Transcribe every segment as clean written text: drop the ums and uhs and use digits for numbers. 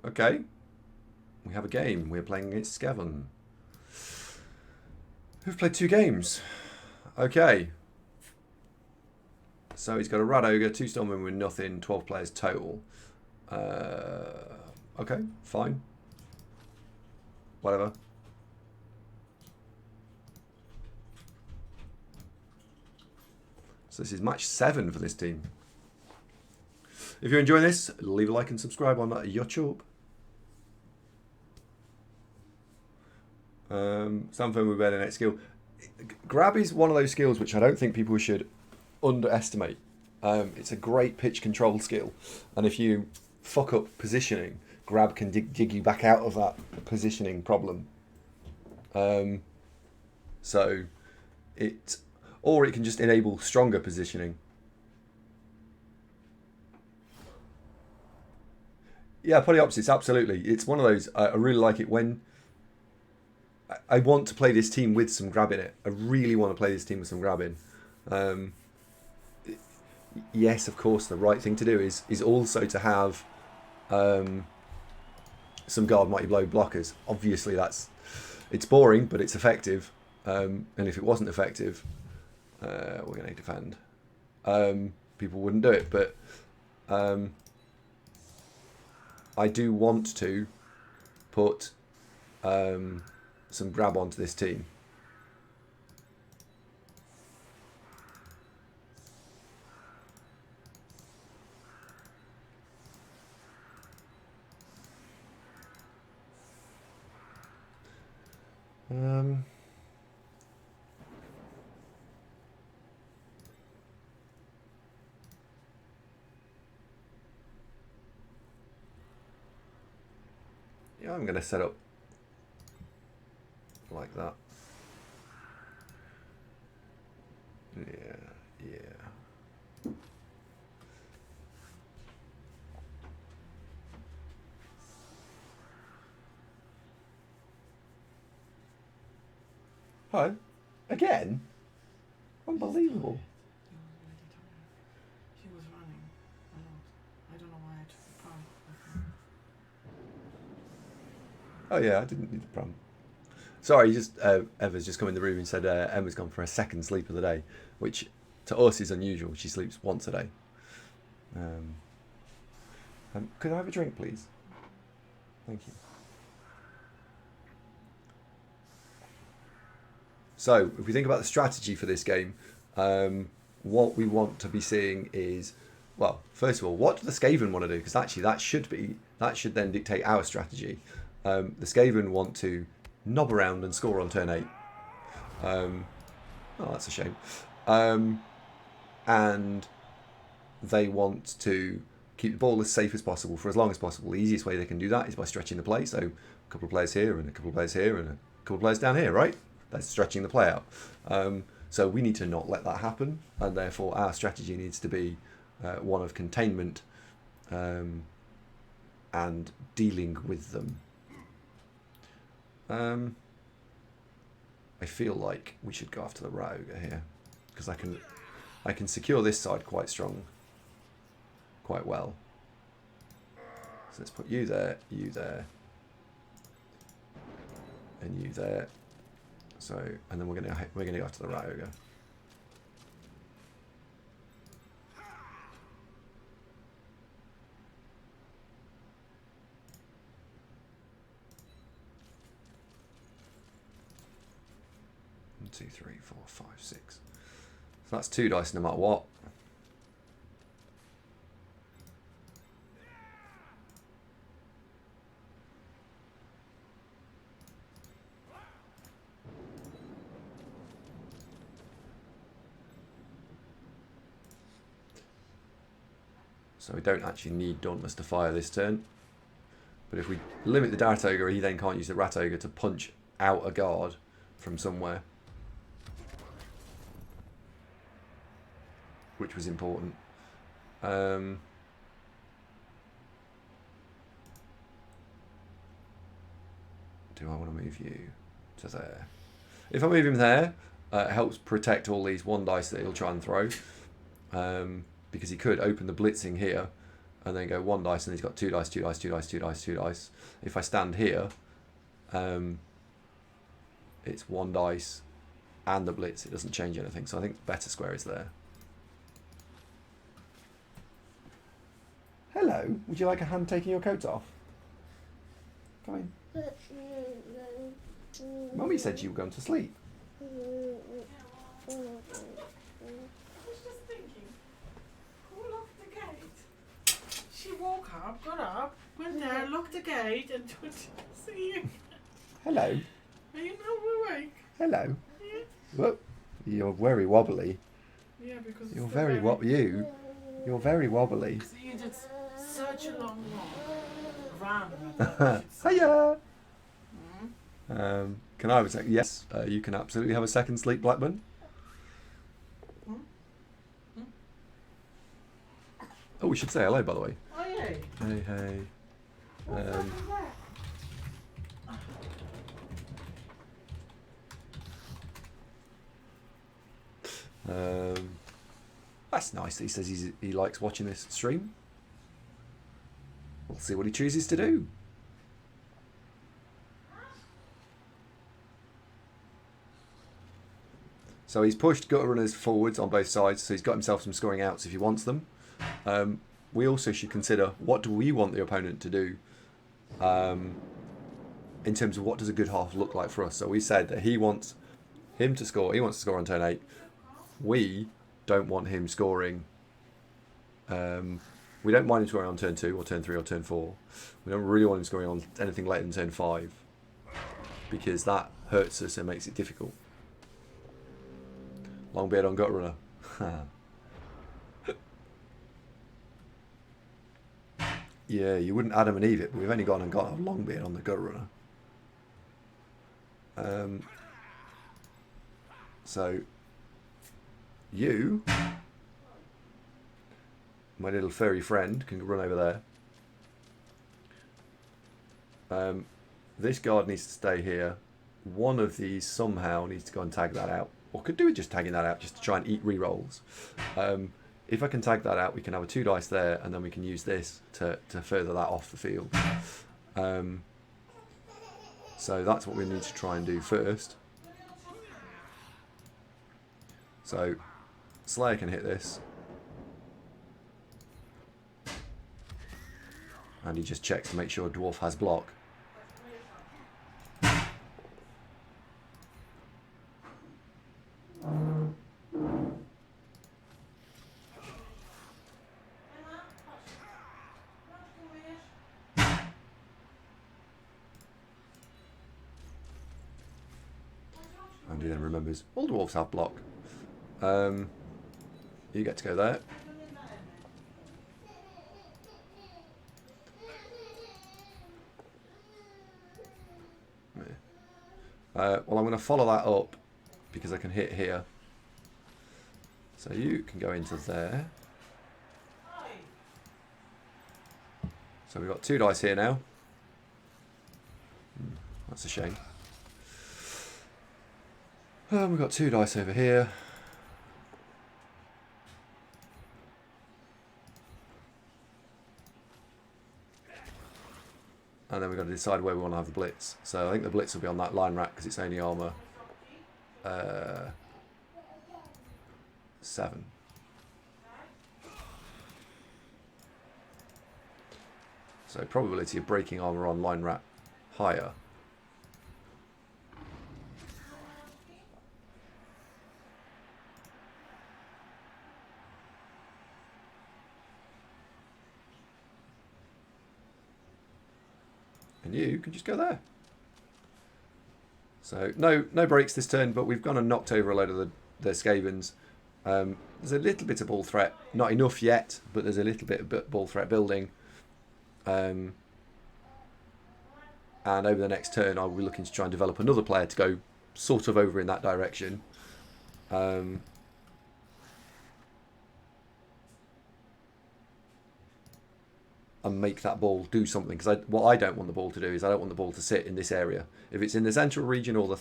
Okay. We have a game. We're playing against Skaven, who've played 2 games. Okay. So he's got a Rat Ogre, 2 Stormmen with nothing, 12 players total. Okay, fine. Whatever. So this is match 7 for this team. If you're enjoying this, leave a like and subscribe on YouTube. Something with better next skill. Grab is one of those skills which I don't think people should underestimate. It's a great pitch control skill, and if you fuck up positioning, grab can dig you back out of that positioning problem. So or it can just enable stronger positioning. Yeah, polyopsis, absolutely. It's one of those, I really like it when I want to play this team with some grab in it. I really want to play this team with some grabbing. Yes, of course, the right thing to do is also to have some guard mighty blow blockers. Obviously, it's boring, but it's effective. And if it wasn't effective, we're going to defend. People wouldn't do it, but I do want to put some grab onto this team. Yeah, I'm going to set up like that. Yeah. Hi. Again? Unbelievable. He was running a lot. I don't know why I took the prom with him. Oh yeah, I didn't need the pram. Sorry, Eva's just come in the room and said Emma's gone for her 2nd sleep of the day, which to us is unusual. She sleeps once a day. Could I have a drink, please? Thank you. So, if we think about the strategy for this game, what we want to be seeing is, well, first of all, what do the Skaven want to do? Because actually, that should then dictate our strategy. The Skaven want to knob around and score on turn 8. Oh, that's a shame. And they want to keep the ball as safe as possible for as long as possible. The easiest way they can do that is by stretching the play. So a couple of players here and a couple of players here and a couple of players down here, right? That's stretching the play out. So we need to not let that happen, and therefore our strategy needs to be one of containment and dealing with them. I feel like we should go after the Rat Ogre here, because I can secure this side quite well. So let's put you there, and you there. So, and then we're gonna go after the Rat Ogre. One, 2, 3, 4, 5, 6. So that's 2 dice no matter what. So we don't actually need Dauntless to fire this turn. But if we limit the Dart Ogre, he then can't use the Rat Ogre to punch out a guard from somewhere. Which was important. Do I want to move you to there? If I move him there, it helps protect all these 1 dice that he'll try and throw. Because he could open the blitzing here and then go 1 dice, and he's got 2 dice, 2 dice, 2 dice, 2 dice, 2 dice. If I stand here, it's 1 dice and the blitz. It doesn't change anything, so I think the better square is there. Hello, would you like a hand taking your coat off? Come in. Mummy said you were going to sleep. I was just thinking, who locked the gate? She woke up, got up, went there, locked the gate, and see you. Hello. Are you now awake? Hello. Yeah. Whoa. You're very wobbly. Yeah, because it's You're the very You're very wobbly. So you did such a long walk. Ran. Hiya. Mm. Can I have a second? Yes, you can absolutely have a second sleep, Blackburn. Oh, we should say hello, by the way. Oh, yeah. Hey, hey. That's nice that he says he likes watching this stream. We'll see what he chooses to do. So he's pushed gutter runners forwards on both sides, so he's got himself some scoring outs if he wants them. We also should consider, what do we want the opponent to do in terms of what does a good half look like for us. So we said that he wants to score on turn 8. We don't want him scoring. We don't mind him scoring on turn 2 or turn 3 or turn 4. We don't really want him scoring on anything later than turn 5, because that hurts us and makes it difficult. Longbeard on gut runner. Yeah, you wouldn't Adam and Eve it, but we've only gone and got a Longbeard on the gut runner. So you, my little furry friend, can run over there. This guard needs to stay here. One of these somehow needs to go and tag that out. Or could do with just tagging that out just to try and eat rerolls. If I can tag that out, we can have a 2 dice there, and then we can use this to further that off the field. So that's what we need to try and do first. So Slayer can hit this. And he just checks to make sure Dwarf has block. Andy then remembers all dwarves have block. You get to go there. Well, I'm going to follow that up because I can hit here. So you can go into there. So we've got 2 dice here now. That's a shame. We've got 2 dice over here. And then we've got to decide where we want to have the blitz. So I think the blitz will be on that line rack because it's only armour 7. So probability of breaking armour on line rack higher. And you can just go there. So no breaks this turn, but we've gone and knocked over a load of the Skavens. There's a little bit of ball threat, not enough yet, but there's a little bit of ball threat building. And over the next turn, I will be looking to try and develop another player to go sort of over in that direction. And make that ball do something, because what I don't want the ball to do is I don't want the ball to sit in this area. If it's in the central region or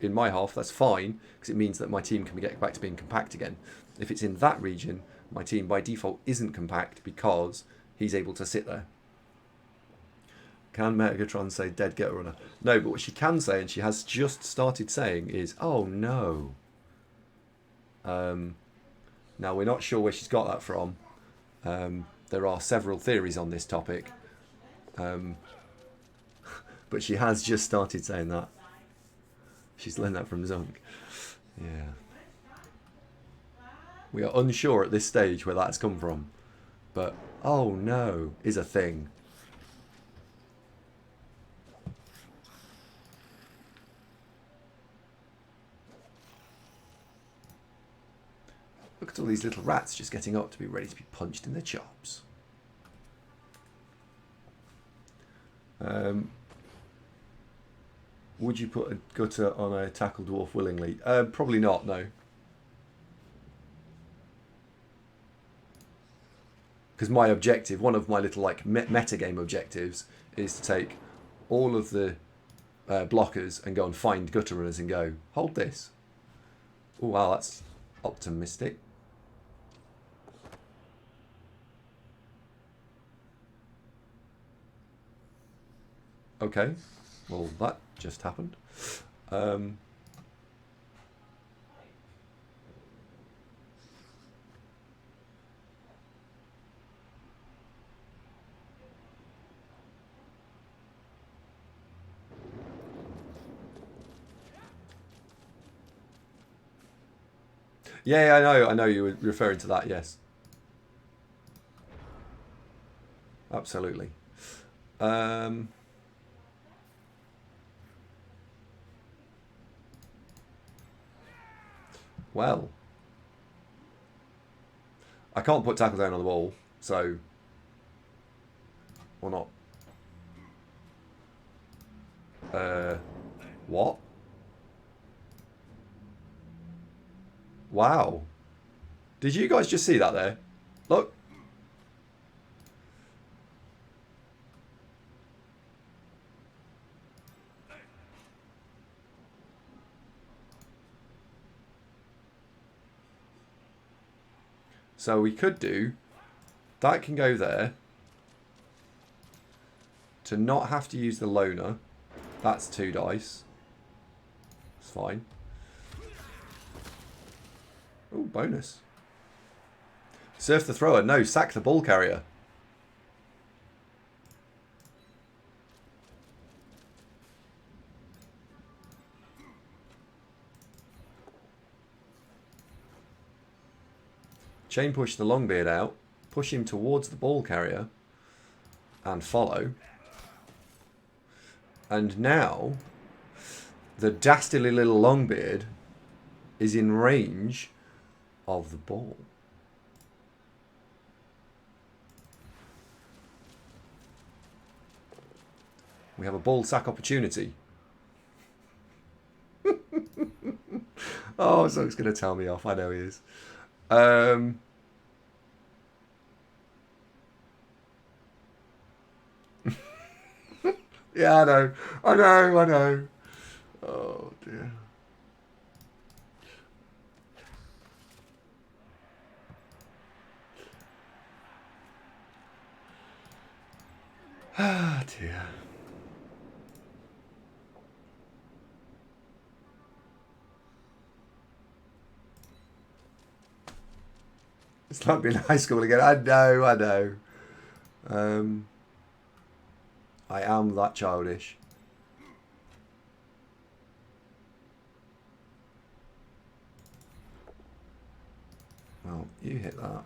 in my half, that's fine, because it means that my team can get back to being compact again. If it's in that region, my team by default isn't compact because he's able to sit there. Can Megatron say dead get runner? No, but what she can say, and she has just started saying, is, oh no. Now, we're not sure where she's got that from. There are several theories on this topic. But she has just started saying that. She's learned that from Zunk. Yeah. We are unsure at this stage where that's come from. But, oh no, is a thing. Look at all these little rats just getting up to be ready to be punched in the chops. Would you put a gutter on a tackle dwarf willingly? Probably not, no. Because my objective, one of my little like metagame objectives, is to take all of the blockers and go and find gutter runners and go, hold this. Oh wow, that's optimistic. Okay, well that just happened. Yeah, I know you were referring to that, yes. Absolutely. Well, I can't put tackle down on the wall, so or not. What? Wow. Did you guys just see that there? Look. So we could do, that can go there. To not have to use the loner, that's 2 dice. It's fine. Oh, bonus. Surf the thrower. No, sack the ball carrier. Chain push the Longbeard out. Push him towards the ball carrier. And follow. And now, the dastardly little Longbeard is in range of the ball. We have a ball sack opportunity. Oh, Zunk's going to tell me off. I know he is. Yeah, I know. Oh, dear. Ah, dear. It's like being in high school again. I know. I am that childish. Well, you hit that.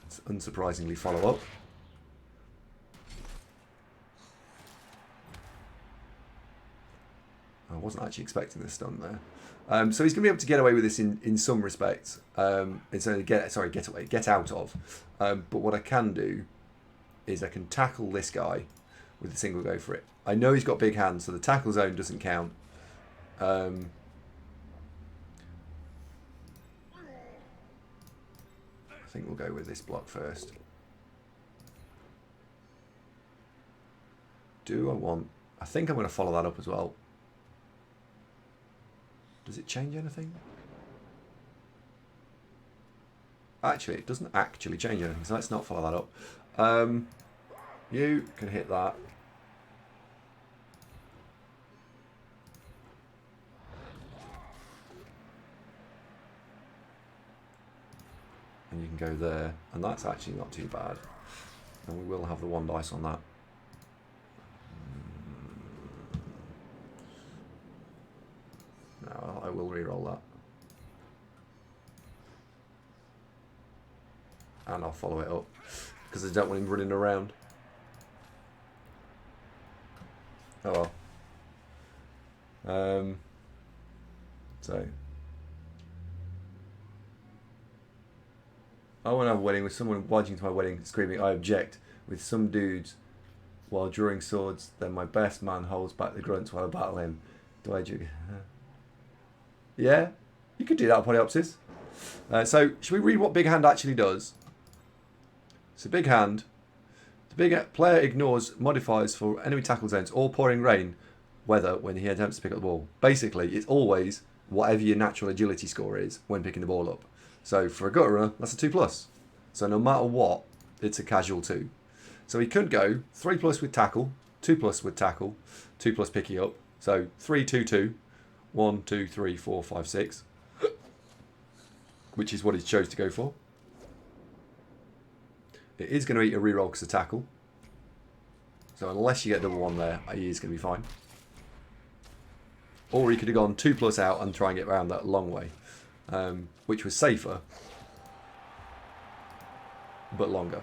Let's unsurprisingly follow up. I wasn't actually expecting this stun there. So he's going to be able to get away with this in some respects. Get out of. But what I can do is I can tackle this guy with a single go for it. I know he's got big hands, so the tackle zone doesn't count. I think we'll go with this block first. I think I'm going to follow that up as well. Does it change anything? Actually, it doesn't actually change anything, so let's not follow that up. You can hit that. And you can go there, and that's actually not too bad. And we will have the 1 dice on that. No, I will re-roll that. And I'll follow it up, because I don't want him running around. Oh well. So I want to have a wedding with someone watching to my wedding screaming, "I object," with some dudes while drawing swords. Then my best man holds back the grunts while I battle him. Do I do? Yeah, you could do that on Polyopsis. So should we read what Big Hand actually does? So Big Hand, the big player ignores modifiers for enemy tackle zones or pouring rain weather when he attempts to pick up the ball. Basically, it's always whatever your natural agility score is when picking the ball up. So for a gutter runner, that's a 2+. So no matter what, it's a casual 2. So he could go 3+ with tackle, 2+ with tackle, 2+ picking up. So 3, 2, 2, 1, 2, 3, 4, 5, 6, which is what he chose to go for. It is going to eat a reroll because of tackle. So unless you get double 1 there, he is going to be fine. Or he could have gone 2+ out and try and get around that long way, which was safer, but longer.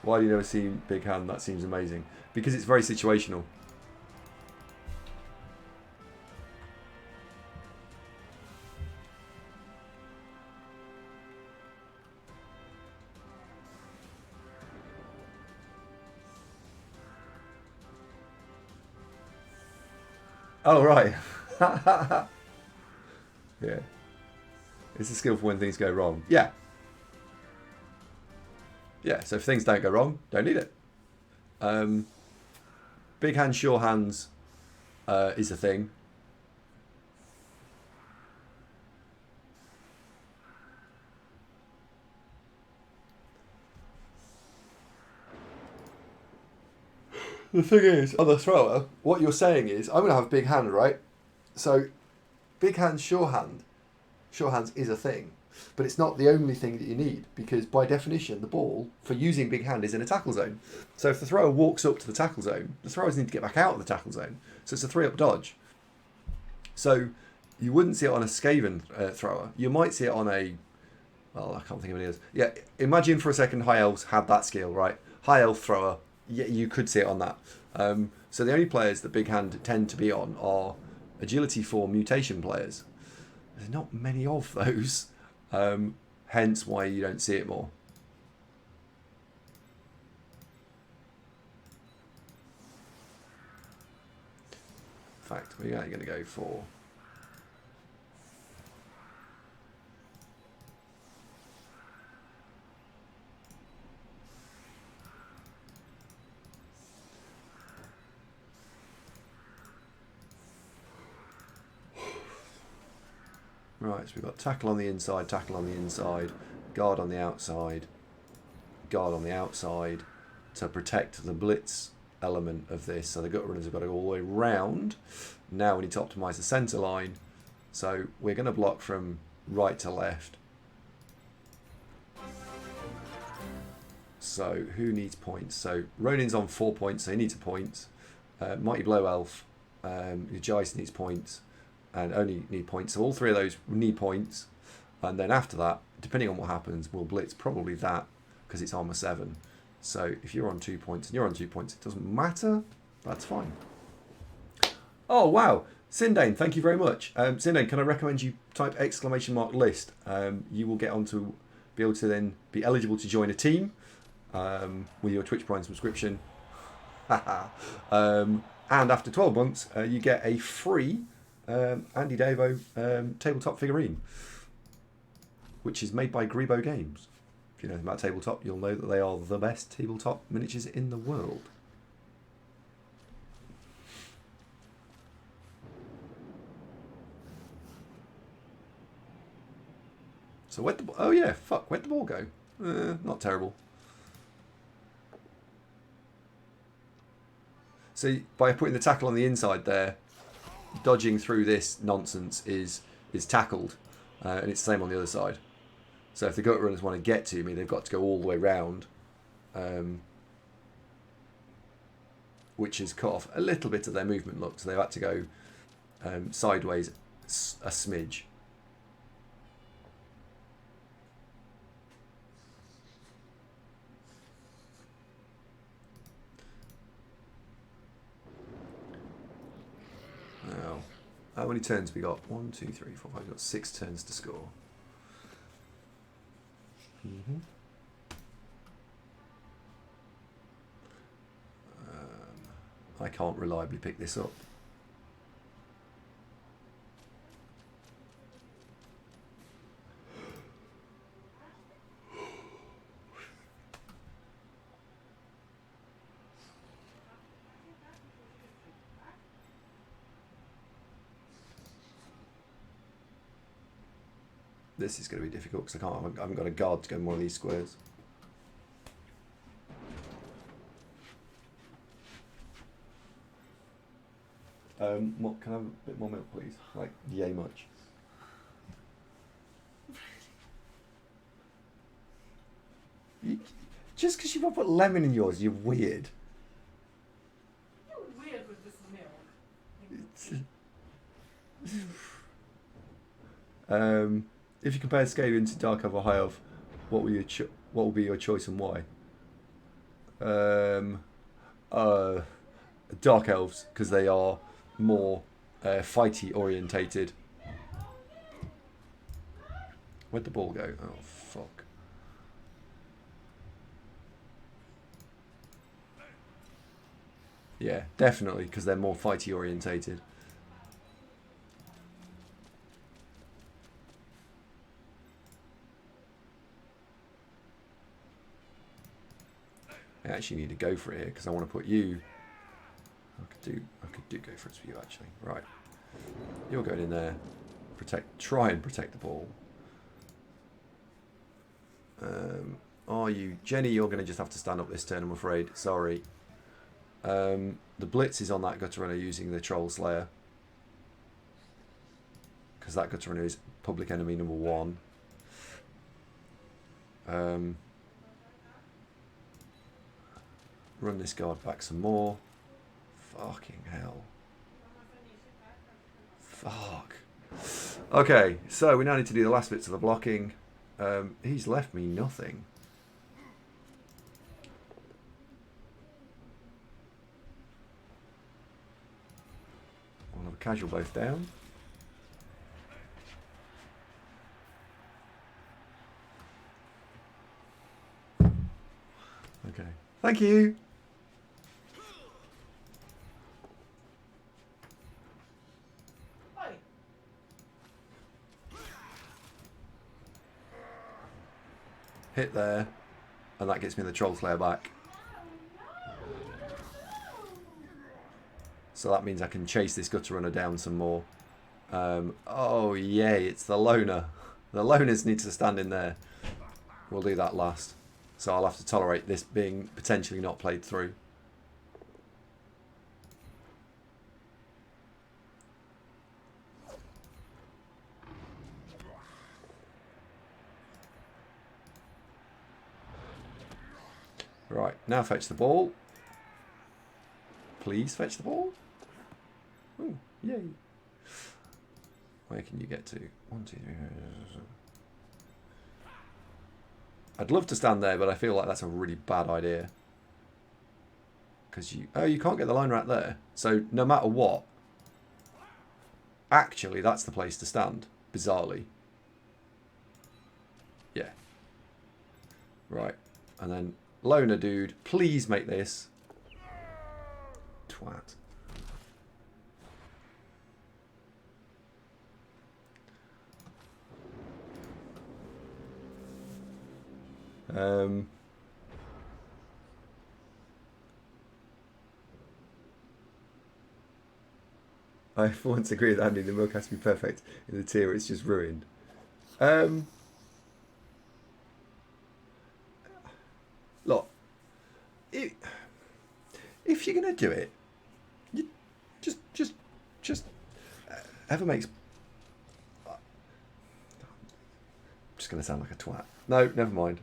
Why do you never see Big Hand? That seems amazing. Because it's very situational. Oh, right. Yeah. It's a skill for when things go wrong. Yeah. Yeah, so if things don't go wrong, don't need it. Big Hand, Sure Hands is a thing. The thing is, on the thrower, what you're saying is, I'm going to have Big Hand, right? So, Big Hand, Sure Hand. Sure Hands is a thing. But it's not the only thing that you need, because by definition, the ball, for using Big Hand, is in a tackle zone. So if the thrower walks up to the tackle zone, the throwers need to get back out of the tackle zone. So it's a 3-up dodge. So you wouldn't see it on a Skaven thrower. You might see it on a... Well, I can't think of any others. Yeah, imagine for a second High Elves had that skill, right? High Elf thrower, yeah, you could see it on that. So the only players that Big Hand tend to be on are Agility 4 mutation players. There's not many of those. Hence why you don't see it more. In fact, we're going to go for... Right, so we've got tackle on the inside, guard on the outside, guard on the outside to protect the blitz element of this. So the gut runners have got to go all the way round. Now we need to optimise the centre line. So we're going to block from right to left. So who needs points? So Ronin's on 4 points, so he needs a point. Mighty Blow Elf, Jace needs points. And only need points. So all 3 of those need points. And then after that, depending on what happens, we'll blitz probably that because it's armor 7. So if you're on 2 points and you're on 2 points, it doesn't matter. That's fine. Oh, wow. Sindane, thank you very much. Sindane, can I recommend you type !list? You will get on to be able to then be eligible to join a team with your Twitch Prime subscription. And after 12 months, you get a free... AndyDavo tabletop figurine, which is made by Grebo Games. If you know anything about tabletop, you'll know that they are the best tabletop miniatures in the world. So where'd the... Oh, yeah, fuck. Where'd the ball go? Not terrible. So by putting the tackle on the inside there, dodging through this nonsense is tackled. And it's the same on the other side. So if the gut runners want to get to me, they've got to go all the way round. Which has cut off a little bit of their movement look. So they've had to go sideways a smidge. Now, how many turns have we got? 1, 2, 3, 4, 5. We've got 6 turns to score. I can't reliably pick this up. This is going to be difficult because I haven't got a guard to go in one of these squares. What, can I have a bit more milk, please? Like, yay much. Just because you want to put lemon in yours, you're weird. You're weird with this milk. If you compare Skaven to Dark Elf or High Elf, what will be your choice and why? Dark Elves, because they are more fighty orientated. Where'd the ball go? Oh fuck. Yeah, definitely, because they're more fighty orientated. I actually need to go for it here because I want to put you. I could do go for it for you actually. Right, you're going in there. Try and protect the ball. Are you Jenny? You're going to just have to stand up this turn, I'm afraid. Sorry. The blitz is on that gutter runner using the Troll Slayer because that gutter runner is public enemy number 1. Run this guard back some more. Fucking hell. Fuck. Okay, so we now need to do the last bits of the blocking. He's left me nothing. I'll have a casual both down. Okay. Thank you. Hit there, and that gets me the Troll Slayer back. So that means I can chase this gutter runner down some more. Oh yay, it's the loner. The loners need to stand in there. We'll do that last. So I'll have to tolerate this being potentially not played through. Right, now fetch the ball. Please fetch the ball. Ooh, yay. Where can you get to? 1, 2, 3. I'd love to stand there, but I feel like that's a really bad idea. Because you can't get the line right there. So no matter what, actually that's the place to stand, bizarrely. Yeah. Right, and then loner dude, please make this. Twat. I for once agree with Andy, the milk has to be perfect in the tier, it's just ruined. if you're gonna do it, you just ever makes. Just gonna sound like a twat. No, never mind.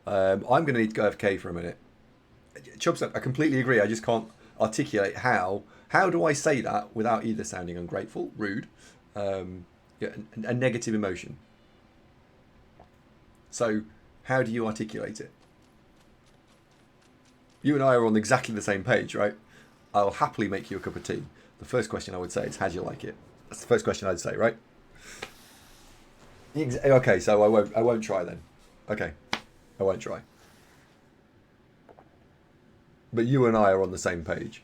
I'm going to need to go AFK for a minute. Chubbs, I completely agree. I just can't articulate how. How do I say that without either sounding ungrateful, rude, a negative emotion? So, how do you articulate it? You and I are on exactly the same page, right? I'll happily make you a cup of tea. The first question I would say is, how do you like it? That's the first question I'd say, right? Okay, so I won't try then. Okay, I won't try. But you and I are on the same page.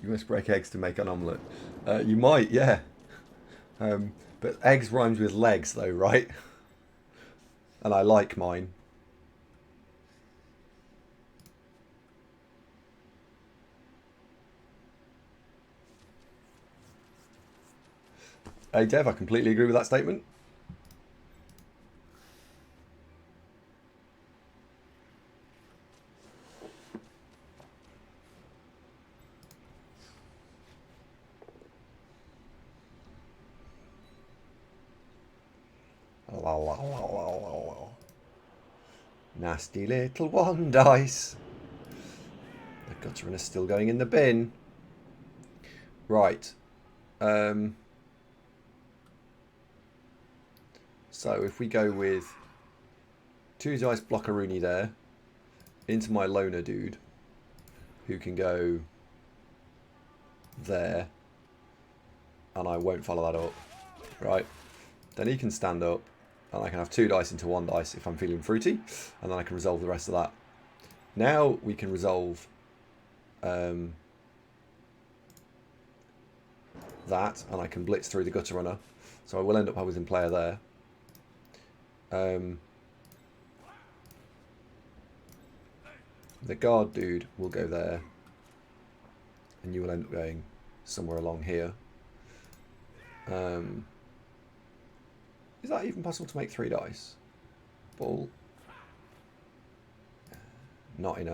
You must break eggs to make an omelette. You might, yeah. But eggs rhymes with legs, though, right? And I like mine. Hey, Dev, I completely agree with that statement. Nasty little one dice. The gutter runner's still going in the bin. Right. So if we go with 2 dice blockaroonie there into my loner dude, who can go there, and I won't follow that up, right? Then he can stand up, and I can have 2 dice into 1 dice if I'm feeling fruity, and then I can resolve the rest of that. Now we can resolve that, and I can blitz through the gutter runner, so I will end up with him player there. The guard dude will go there, and you will end up going somewhere along here. Is that even possible to make 3 dice? Ball. Not in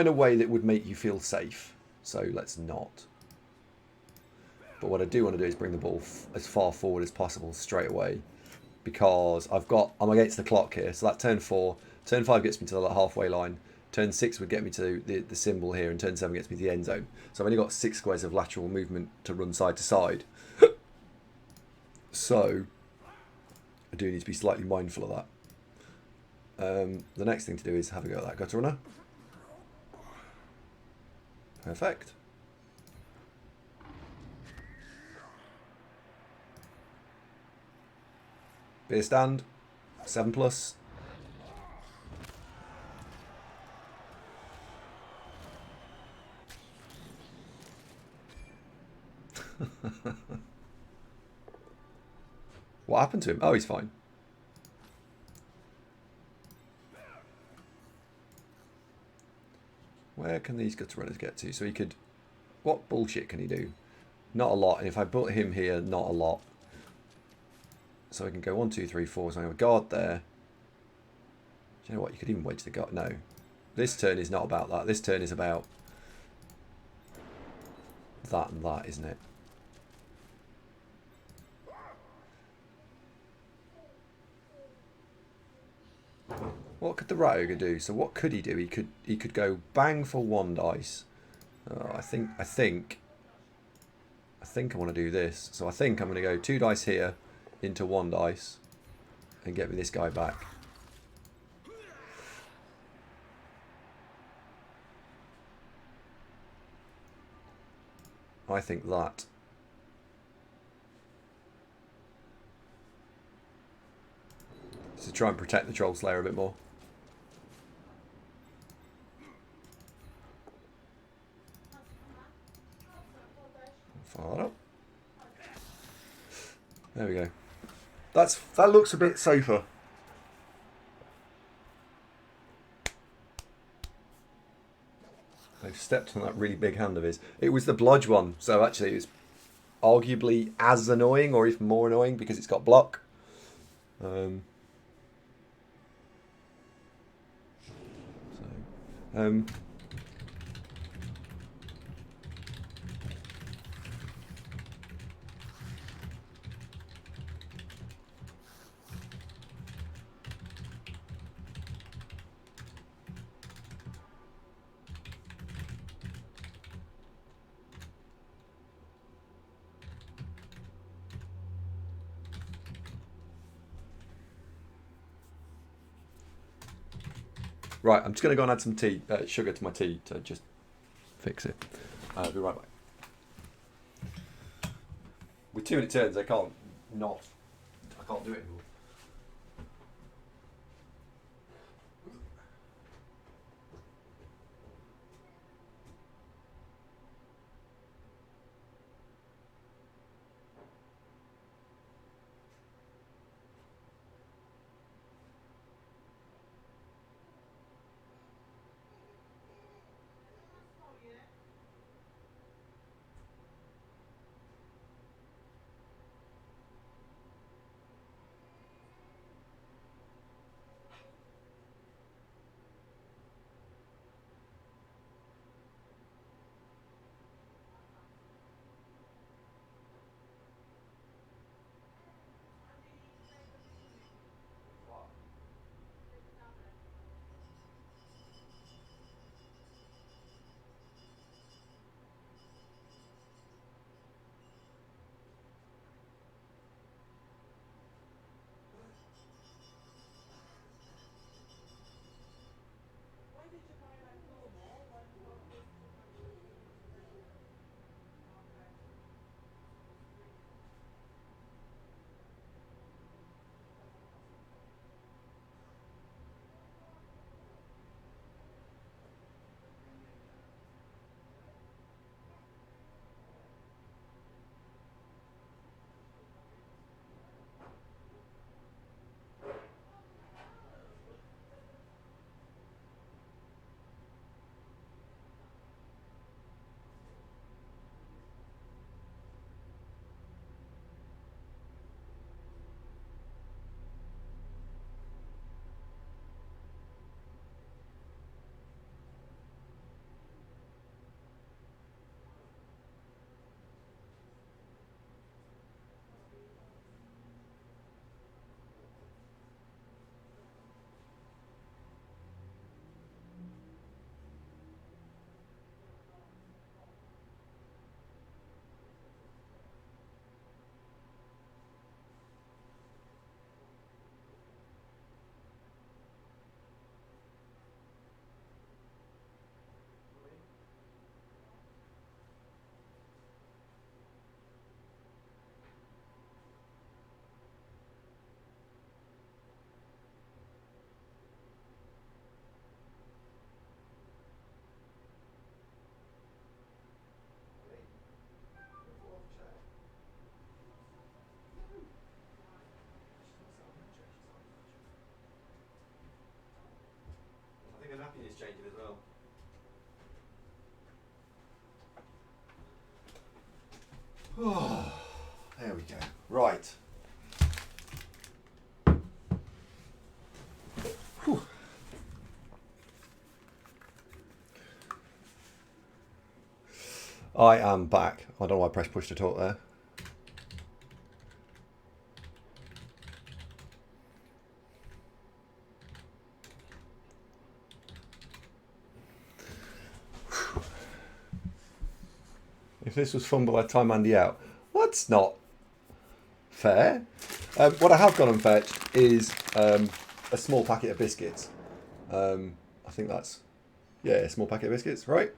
a way that would make you feel safe. So let's not. But what I do want to do is bring the ball as far forward as possible straight away, because I'm against the clock here. So that turn 4, turn 5 gets me to the halfway line. Turn 6 would get me to the symbol here, and turn 7 gets me to the end zone. So I've only got 6 squares of lateral movement to run side to side. So I do need to be slightly mindful of that. The next thing to do is have a go at that gutter runner. Perfect. Beer stand, 7+. What happened to him? Oh, he's fine. Where can these gutter runners get to? So he could... What bullshit can he do? Not a lot. And if I put him here, not a lot. So I can go 1, 2, 3, 4. So I have a guard there. Do you know what? You could even wedge the guard. No. This turn is not about that. This turn is about that and that, isn't it? What could the rat ogre do? So what could he do? He could go bang for 1 dice. I think I want to do this. So I think I'm going to go 2 dice here into 1 dice and get me this guy back. I think that. To try and protect the Troll Slayer a bit more. Follow that up. There we go. That looks a bit safer. I've stepped on that really big hand of his. It was the bludge one, so actually it's arguably as annoying or even more annoying because it's got block. Um, so, right, I'm just going to go and add some sugar to my tea to just fix it. I'll be right back. With 2 minute turns, I can't do it anymore. I think a napkin is changing as well. Oh, there we go. Right. Whew. I am back. I don't know why I pressed push to talk there. If this was fun by the time Andy out, that's not fair. What I have gone and fetched is a small packet of biscuits. I think that's, yeah, a small packet of biscuits, right?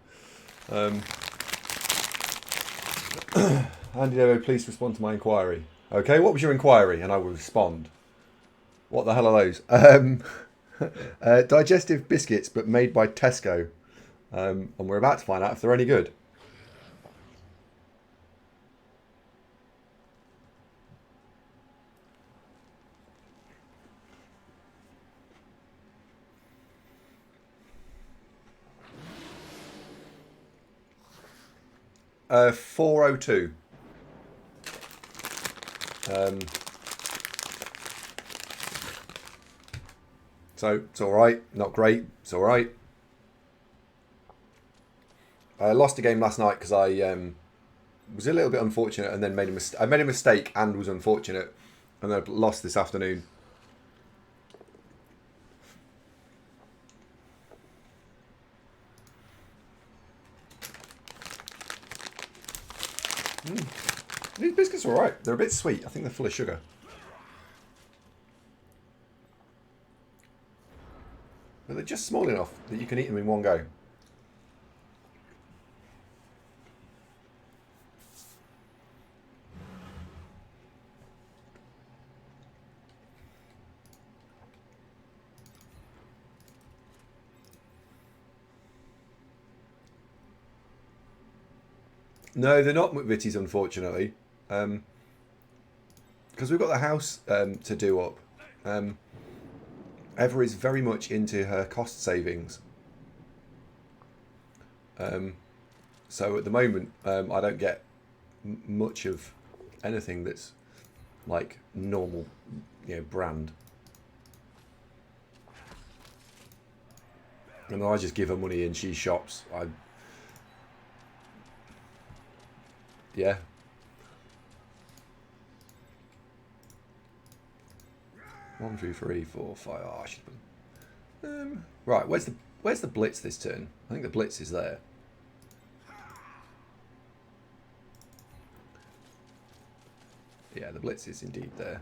AndyDavo, please respond to my inquiry. Okay, what was your inquiry? And I will respond. What the hell are those? Digestive biscuits, but made by Tesco. And we're about to find out if they're any good. 402. So it's all right. Not great. It's all right. I lost a game last night because I was a little bit unfortunate and then made a mistake. I made a mistake and was unfortunate, and then I lost this afternoon. These biscuits are all right. They're a bit sweet. I think they're full of sugar. But they're just small enough that you can eat them in one go. No, they're not McVitie's, unfortunately. Because we've got the house to do up. Eva is very much into her cost savings. So at the moment, I don't get much of anything that's like normal, brand. And I just give her money and she shops. Yeah. One, two, three, four, five. Oh, I should have put... right, where's the blitz this turn? I think the blitz is there. Yeah, the blitz is indeed there.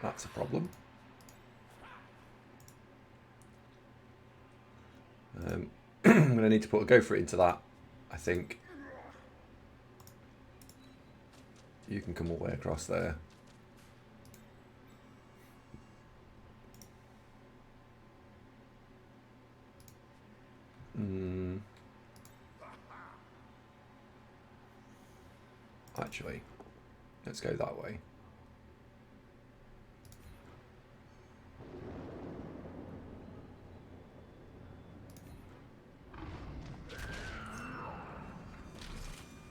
That's a problem. I'm going to need to put a go for it into that, I think. You can come all the way across there. Actually, let's go that way.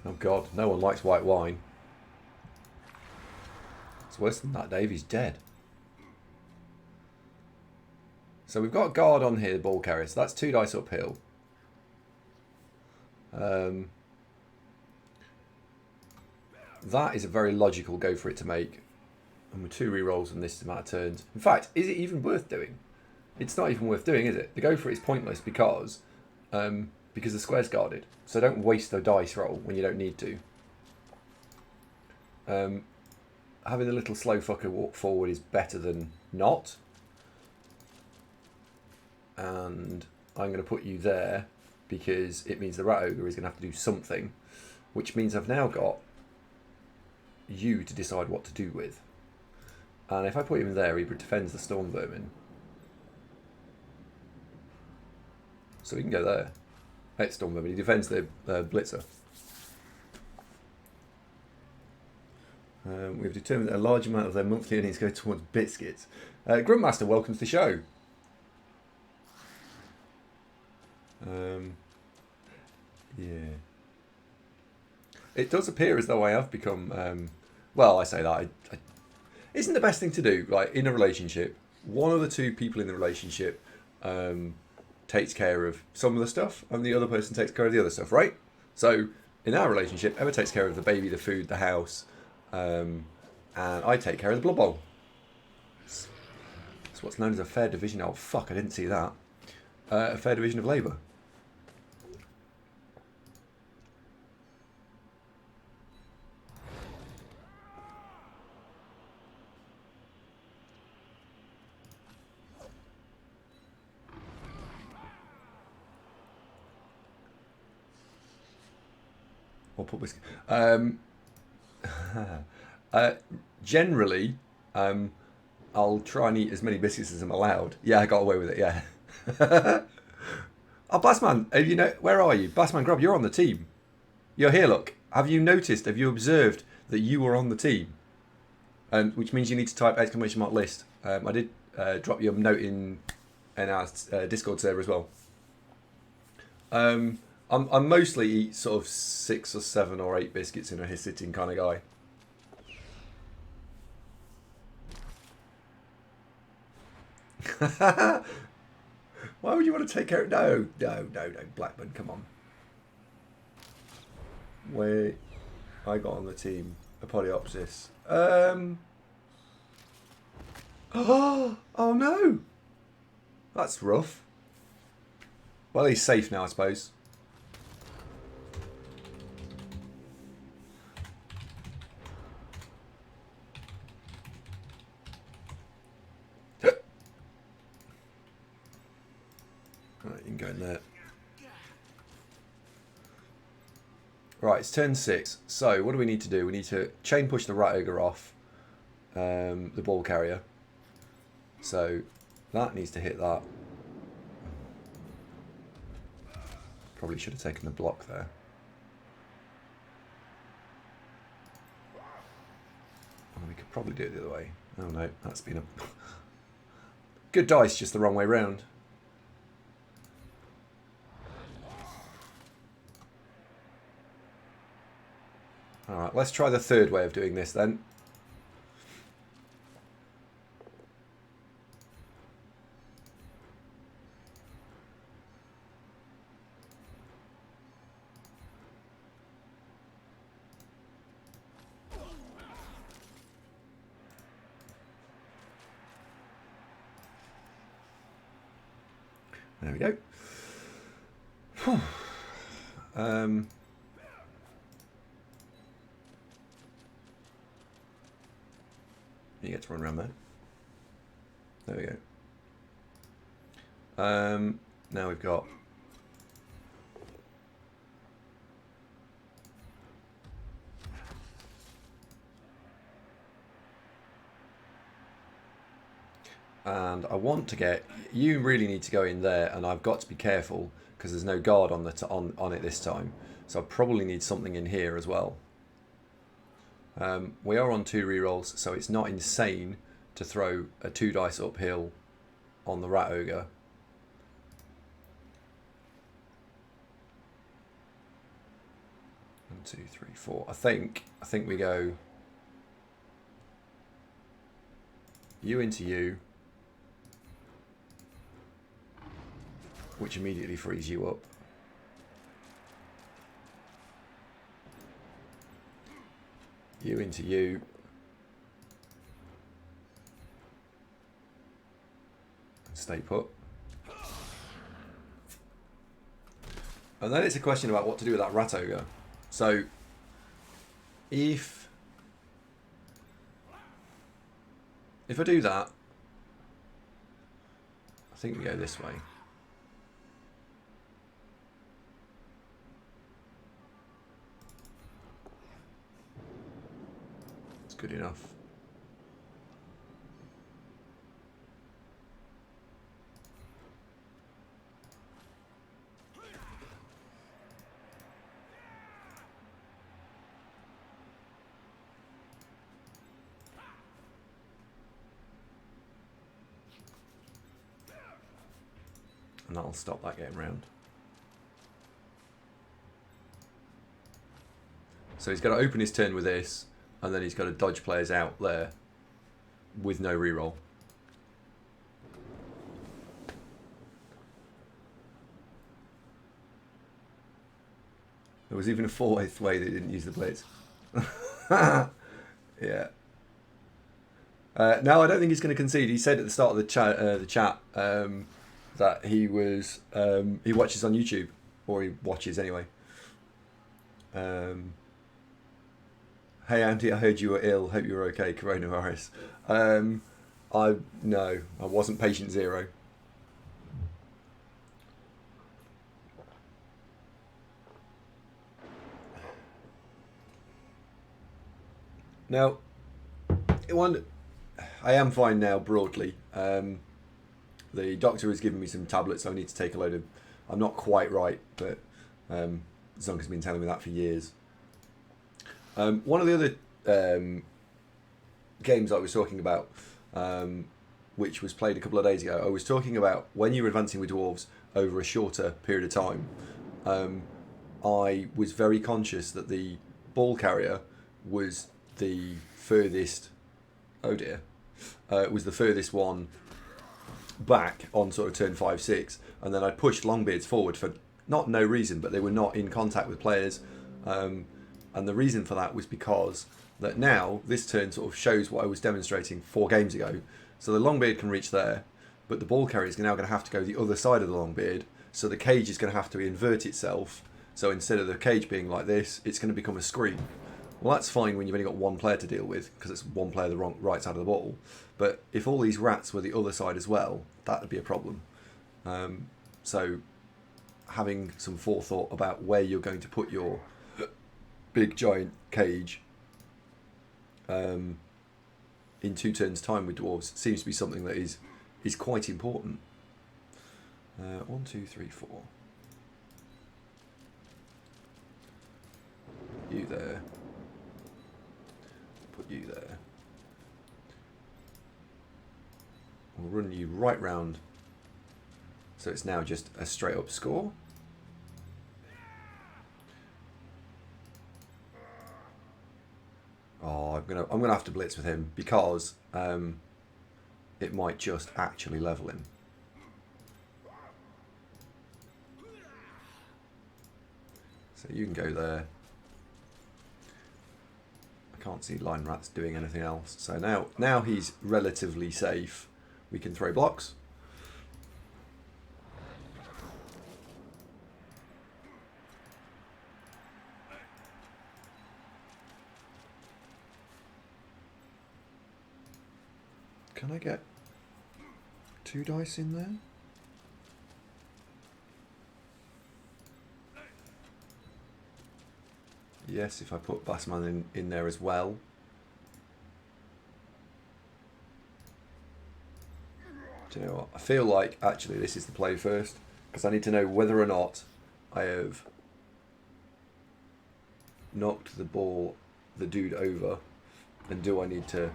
Oh God, no one likes white wine. It's worse than that, Dave. He's dead. So we've got a guard on here, the ball carrier. So that's 2 dice uphill. That is a very logical go for it to make. And with 2 rerolls and this amount of turns. In fact, is it even worth doing? It's not even worth doing, is it? The go for it is pointless because the square's guarded. So don't waste the dice roll when you don't need to. Having the little slow fucker walk forward is better than not. And I'm going to put you there because it means the rat ogre is going to have to do something, which means I've now got you to decide what to do with. And if I put him there, he defends the storm vermin. So he can go there. It's storm vermin. He defends the blitzer. We've determined that a large amount of their monthly earnings go towards biscuits. Gruntmaster, welcome to the show. Yeah. It does appear as though I have become... well, I say that. Isn't the best thing to do, like, in a relationship, one of the two people in the relationship takes care of some of the stuff, and the other person takes care of the other stuff, right? So, in our relationship, Emma takes care of the baby, the food, the house, and I take care of the Blood Bowl. It's what's known as a fair division. Oh, fuck, I didn't see that. A fair division of labour. Or put whiskey. Generally, I'll try and eat as many biscuits as I'm allowed. Yeah, I got away with it, yeah. Oh, Bassman, where are you? Bassman Grub, you're on the team. You're here, look. Have you observed that you were on the team? Which means you need to type !list. I did drop you a note in our Discord server as well. I'm mostly eat sort of 6 or 7 or 8 biscuits in a sitting kind of guy. Why would you want to take care of... No, Blackburn, come on. Wait, I got on the team. Apodeopsis. Oh no! That's rough. Well, he's safe now, I suppose. Right, you can go in there. Right, it's turn 6. So, what do we need to do? We need to chain push the rat ogre off the ball carrier. So, that needs to hit that. Probably should have taken the block there. Oh, we could probably do it the other way. Oh no, that's been a... Good dice, just the wrong way round. Alright, let's try the third way of doing this then. There we go. You get to run around there. There we go. Now we've got... And I want to get... You really need to go in there, and I've got to be careful because there's no guard on the on it this time. So I probably need something in here as well. We are on 2 rerolls, so it's not insane to throw a 2 dice uphill on the rat ogre. One, 2, 3, 4. I think we go you into you, which immediately frees you up. You into you. Stay put. And then it's a question about what to do with that rat ogre. So, if I do that, I think we go this way. Good enough. And that'll stop that getting round. So he's got to open his turn with this. And then he's got to dodge players out there with no reroll. There was even a 4th way they didn't use the blitz. Yeah. No, I don't think he's going to concede. He said at the start of the chat that he was he watches on YouTube, or he watches anyway. Hey Andy, I heard you were ill. Hope you're okay. Coronavirus. No, I wasn't patient 0. Now, I am fine now broadly. The doctor has given me some tablets. So I need to take a load of. I'm not quite right, but Zunk has been telling me that for years. One of the other games I was talking about which was played a couple of days ago, I was talking about when you're advancing with dwarves over a shorter period of time. I was very conscious that the ball carrier was the furthest. Oh dear, was the furthest one back on sort of turn 5-6, and then I pushed Longbeards forward for not no reason, but they were not in contact with players, and the reason for that was because that now this turn sort of shows what I was demonstrating 4 games ago. So the Longbeard can reach there, but the ball carrier is now going to have to go the other side of the Longbeard, so the cage is going to have to invert itself. So instead of the cage being like this, it's going to become a screen. Well, that's fine when you've only got one player to deal with, because it's one player the right side of the ball. But if all these rats were the other side as well, that would be a problem. So having some forethought about where you're going to put your big giant cage in 2 turns' time with dwarves seems to be something that is quite important. 1, 2, 3, 4. Put you there. Put you there. We'll run you right round. So it's now just a straight up score. Oh, I'm gonna have to blitz with him because it might just actually level him. So you can go there. I can't see line rats doing anything else. So now he's relatively safe. We can throw blocks. Can I get 2 dice in there? Yes, if I put Bassman in there as well. Do you know what? I feel like actually this is the play first, because I need to know whether or not I have knocked the dude over, and do I need to...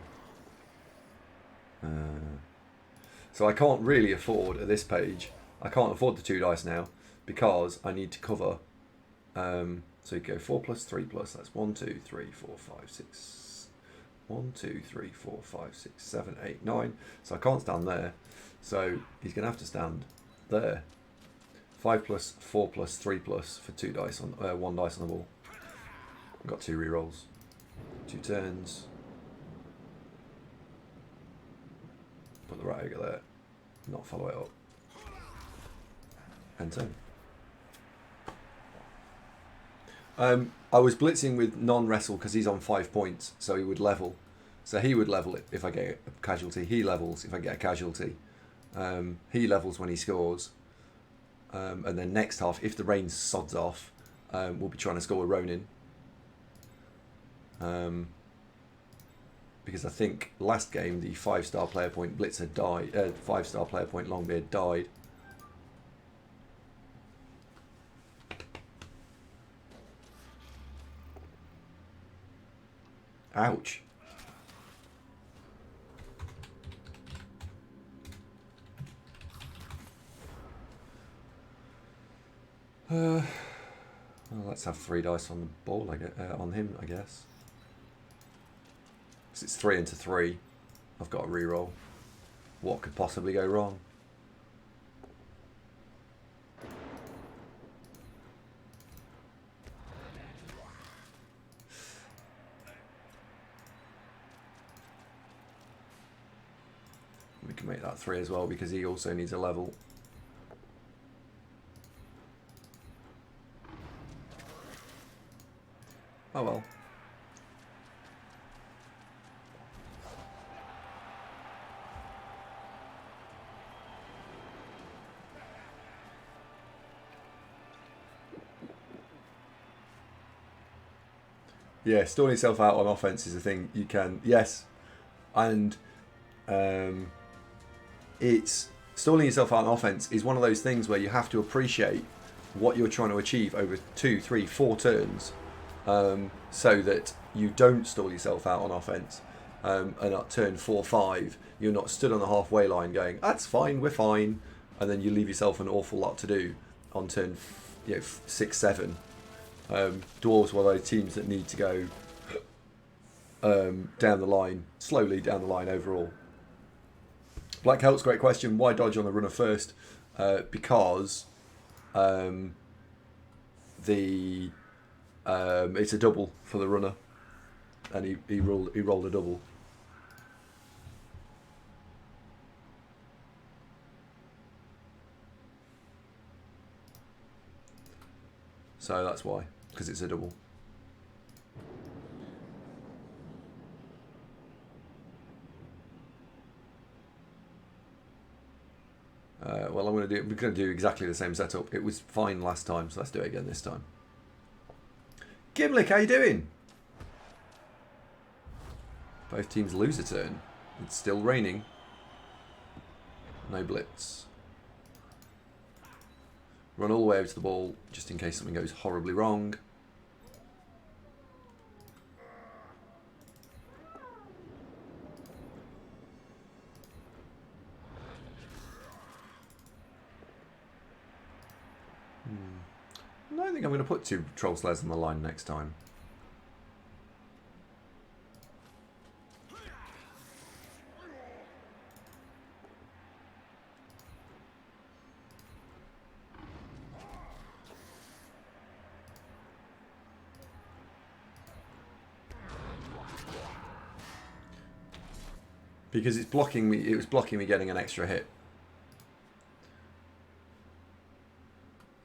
So I can't really afford at this page, I can't afford the 2 dice now, because I need to cover... so you go 4 plus 3 plus, that's 1, 2, 3, 4, 5, 6. 1, 2, 3, 4, 5, 6, 7, 8, 9. So I can't stand there. So he's going to have to stand there. 5 plus, 4 plus, 3 plus for 2 dice on 1 dice on the ball. I've got 2 rerolls. 2 turns. Put the rat ogre there. Not follow it up. And turn. I was blitzing with non-wrestle because he's on 5 points, so he would level. So he would level it if I get a casualty. He levels if I get a casualty. He levels when he scores. And then next half, if the rain sods off, we'll be trying to score a Ronin. Because I think last game the 5-star player point Blitzer died. 5-star player point Longbeard died. Ouch. Well, let's have 3 dice on the ball, on him, I guess. Because it's 3 into 3. I've got a reroll. What could possibly go wrong? We can make that 3 as well because he also needs a level. Oh well. Yeah, stalling yourself out on offense is a thing you can, yes, and it's stalling yourself out on offense is one of those things where you have to appreciate what you're trying to achieve over 2, 3, 4 turns, so that you don't stall yourself out on offense. and at turn 4-5, you're not stood on the halfway line going, that's fine, we're fine, and then you leave yourself an awful lot to do on turn 6-7. Dwarves were those teams that need to go down the line, slowly down the line overall. Black Helt's great question. Why dodge on the runner first? Because it's a double for the runner, and he rolled a double. So that's why, because it's a double. Well, we're going to do exactly the same setup. It was fine last time, so let's do it again this time. Gimlick, how you doing? Both teams lose a turn. It's still raining. No blitz. Run all the way over to the ball, just in case something goes horribly wrong. I don't think I'm going to put 2 troll sleds on the line next time. Because it's blocking me. It was blocking me getting an extra hit.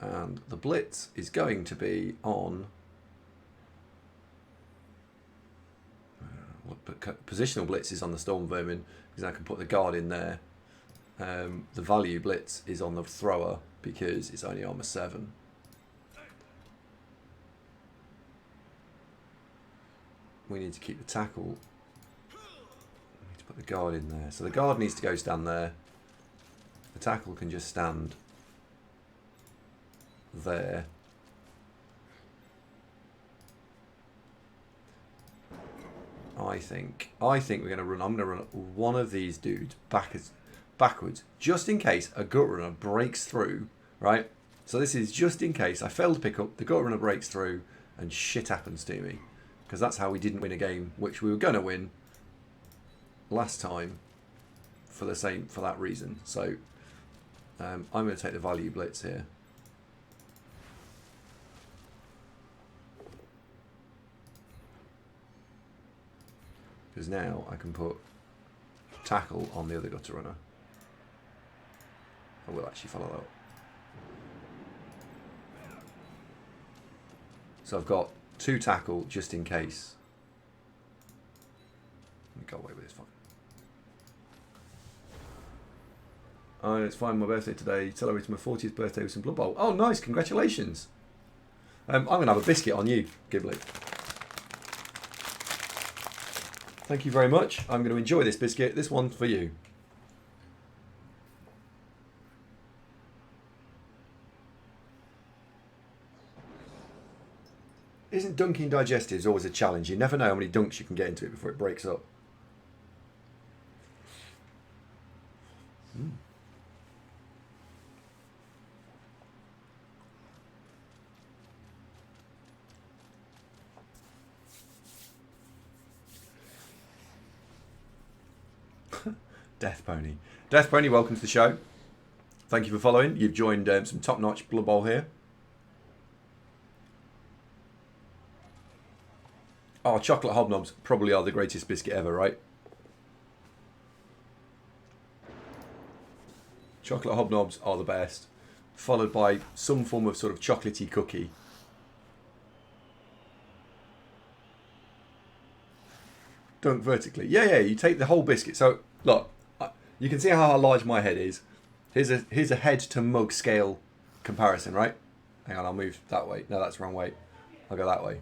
And the blitz is going to be on. Positional blitz is on the storm vermin because I can put the guard in there. The value blitz is on the thrower because it's only armor 7. We need to keep the tackle. We need to put the guard in there. So the guard needs to go stand there. The tackle can just stand there. I think we're going to run. I'm going to run one of these dudes backwards, just in case a gut runner breaks through. Right. So this is just in case I fail to pick up. The gut runner breaks through, and shit happens to me, because that's how we didn't win a game, which we were going to win last time, for that reason. So I'm going to take the value blitz here. Because now I can put tackle on the other gutter runner. I will actually follow that up. So I've got 2 tackle just in case. Let me go away with this fine. Oh, it's fine, my birthday today. Celebrating my 40th birthday with some Blood Bowl. Oh, nice, congratulations. I'm going to have a biscuit on you, Gimlick. Thank you very much. I'm going to enjoy this biscuit. This one's for you. Isn't dunking digestives always a challenge? You never know how many dunks you can get into it before it breaks up. Death Pony. Death Pony, welcome to the show. Thank you for following. You've joined some top-notch Blood Bowl here. Oh, chocolate hobnobs probably are the greatest biscuit ever, right? Chocolate hobnobs are the best, followed by some form of sort of chocolatey cookie. Dunk vertically. Yeah, you take the whole biscuit. So, look, you can see how large my head is. Here's a head to mug scale comparison, right? Hang on, I'll move that way. No, that's the wrong way. I'll go that way.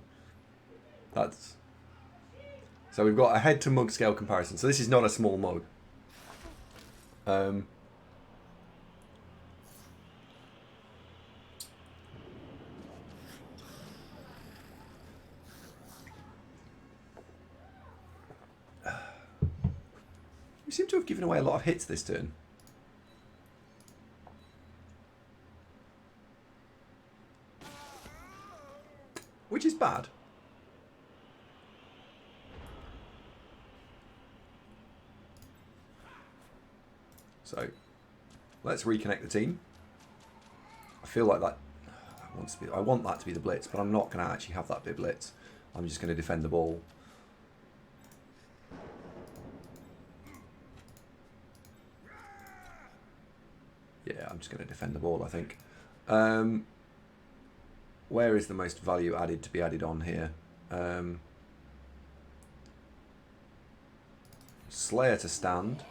So we've got a head to mug scale comparison. So this is not a small mug. We seem to have given away a lot of hits this turn. Which is bad. So, let's reconnect the team. I feel like that I want that to be the blitz, but I'm not going to actually have that be blitz. I'm just going to defend the ball. Yeah, I'm just going to defend the ball, I think. Where is the most value added to be added on here? Slayer to stand.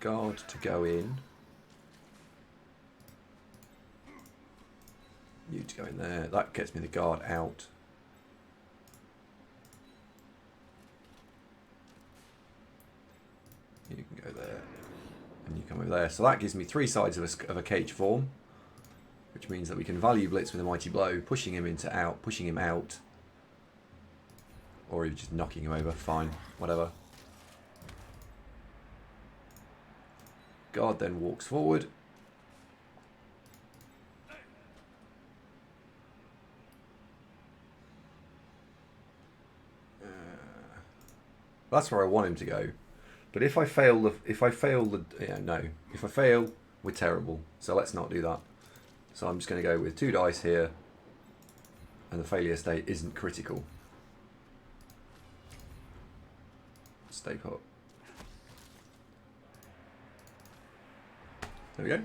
Guard to go in. You to go in there. That gets me the guard out. You can go there. And you come over there. So that gives me 3 sides of a cage form. Which means that we can value blitz with a mighty blow, pushing him into out, pushing him out. Or even just knocking him over. Fine. Whatever. Guard then walks forward. That's where I want him to go. But if I fail if I fail, we're terrible. So let's not do that. So I'm just going to go with 2 dice here, and the failure state isn't critical. Stay put. There we go.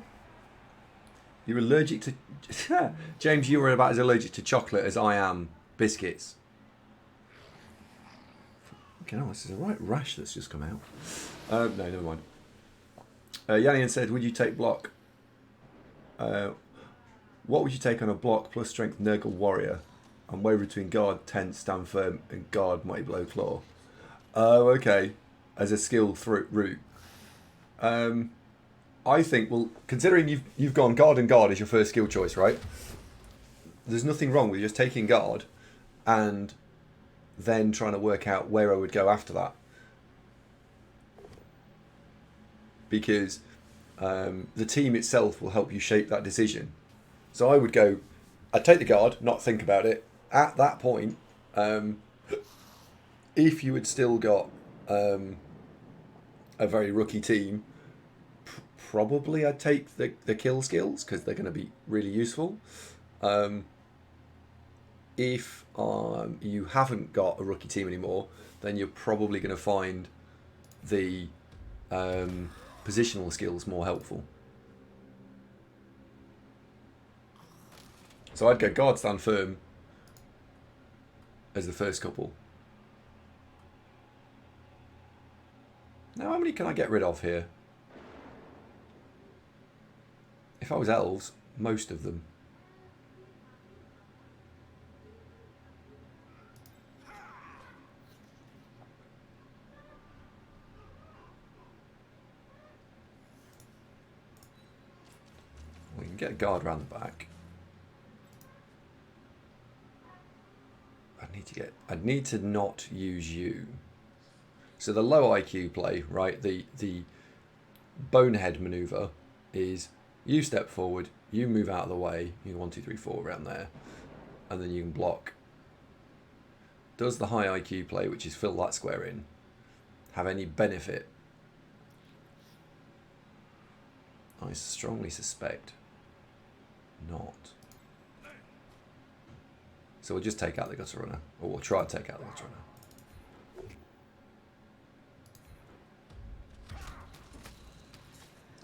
You're allergic to... James, you were about as allergic to chocolate as I am biscuits. Fucking hell, this is a right rash that's just come out. No, never mind. Yannian said, would you take block? What would you take on a block plus strength Nurgle warrior? And waver between guard, tent, stand firm, and guard, mighty blow, claw. Oh, okay. As a skill route. I think, well, considering you've gone guard and guard as your first skill choice, right? There's nothing wrong with just taking guard and then trying to work out where I would go after that. Because the team itself will help you shape that decision. So I would go, I'd take the guard, not think about it. At that point, if you had still got a very rookie team, probably I'd take the kill skills because they're going to be really useful. If you haven't got a rookie team anymore, then you're probably going to find the positional skills more helpful. So I'd go guard, stand firm as the first couple. Now, how many can I get rid of here? If I was elves, most of them. We can get a guard around the back. I'd need to not use you. So the low IQ play, right? The bonehead maneuver is you step forward, you move out of the way, you 1, 2, 3, 4 around there, and then you can block. Does the high IQ play, which is fill that square in, have any benefit? I strongly suspect not. So we'll just take out the gutter runner, or we'll try to take out the gutter runner.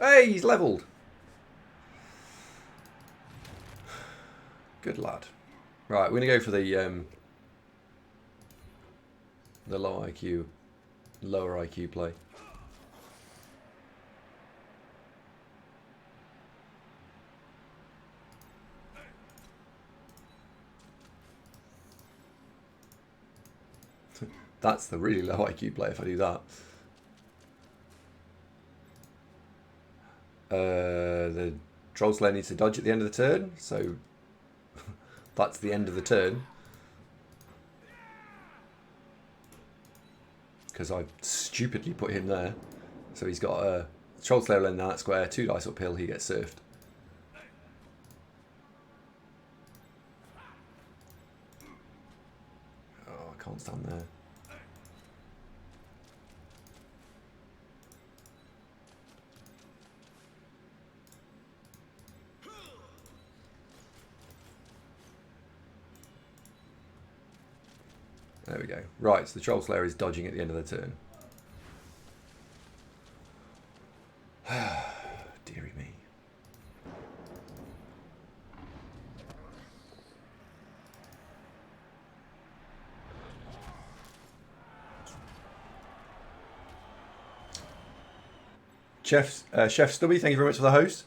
Hey, he's levelled. Good lad. Right, we're going to go for the lower IQ play. That's the really low IQ play if I do that. The Troll Slayer needs to dodge at the end of the turn, so that's the end of the turn. because I stupidly put him there. So he's got a Troll Slayer in that square, 2 dice uphill, he gets surfed. Oh, I can't stand there. There we go. Right, so the Troll Slayer is dodging at the end of the turn. Deary me. Chef Stubby, thank you very much for the host.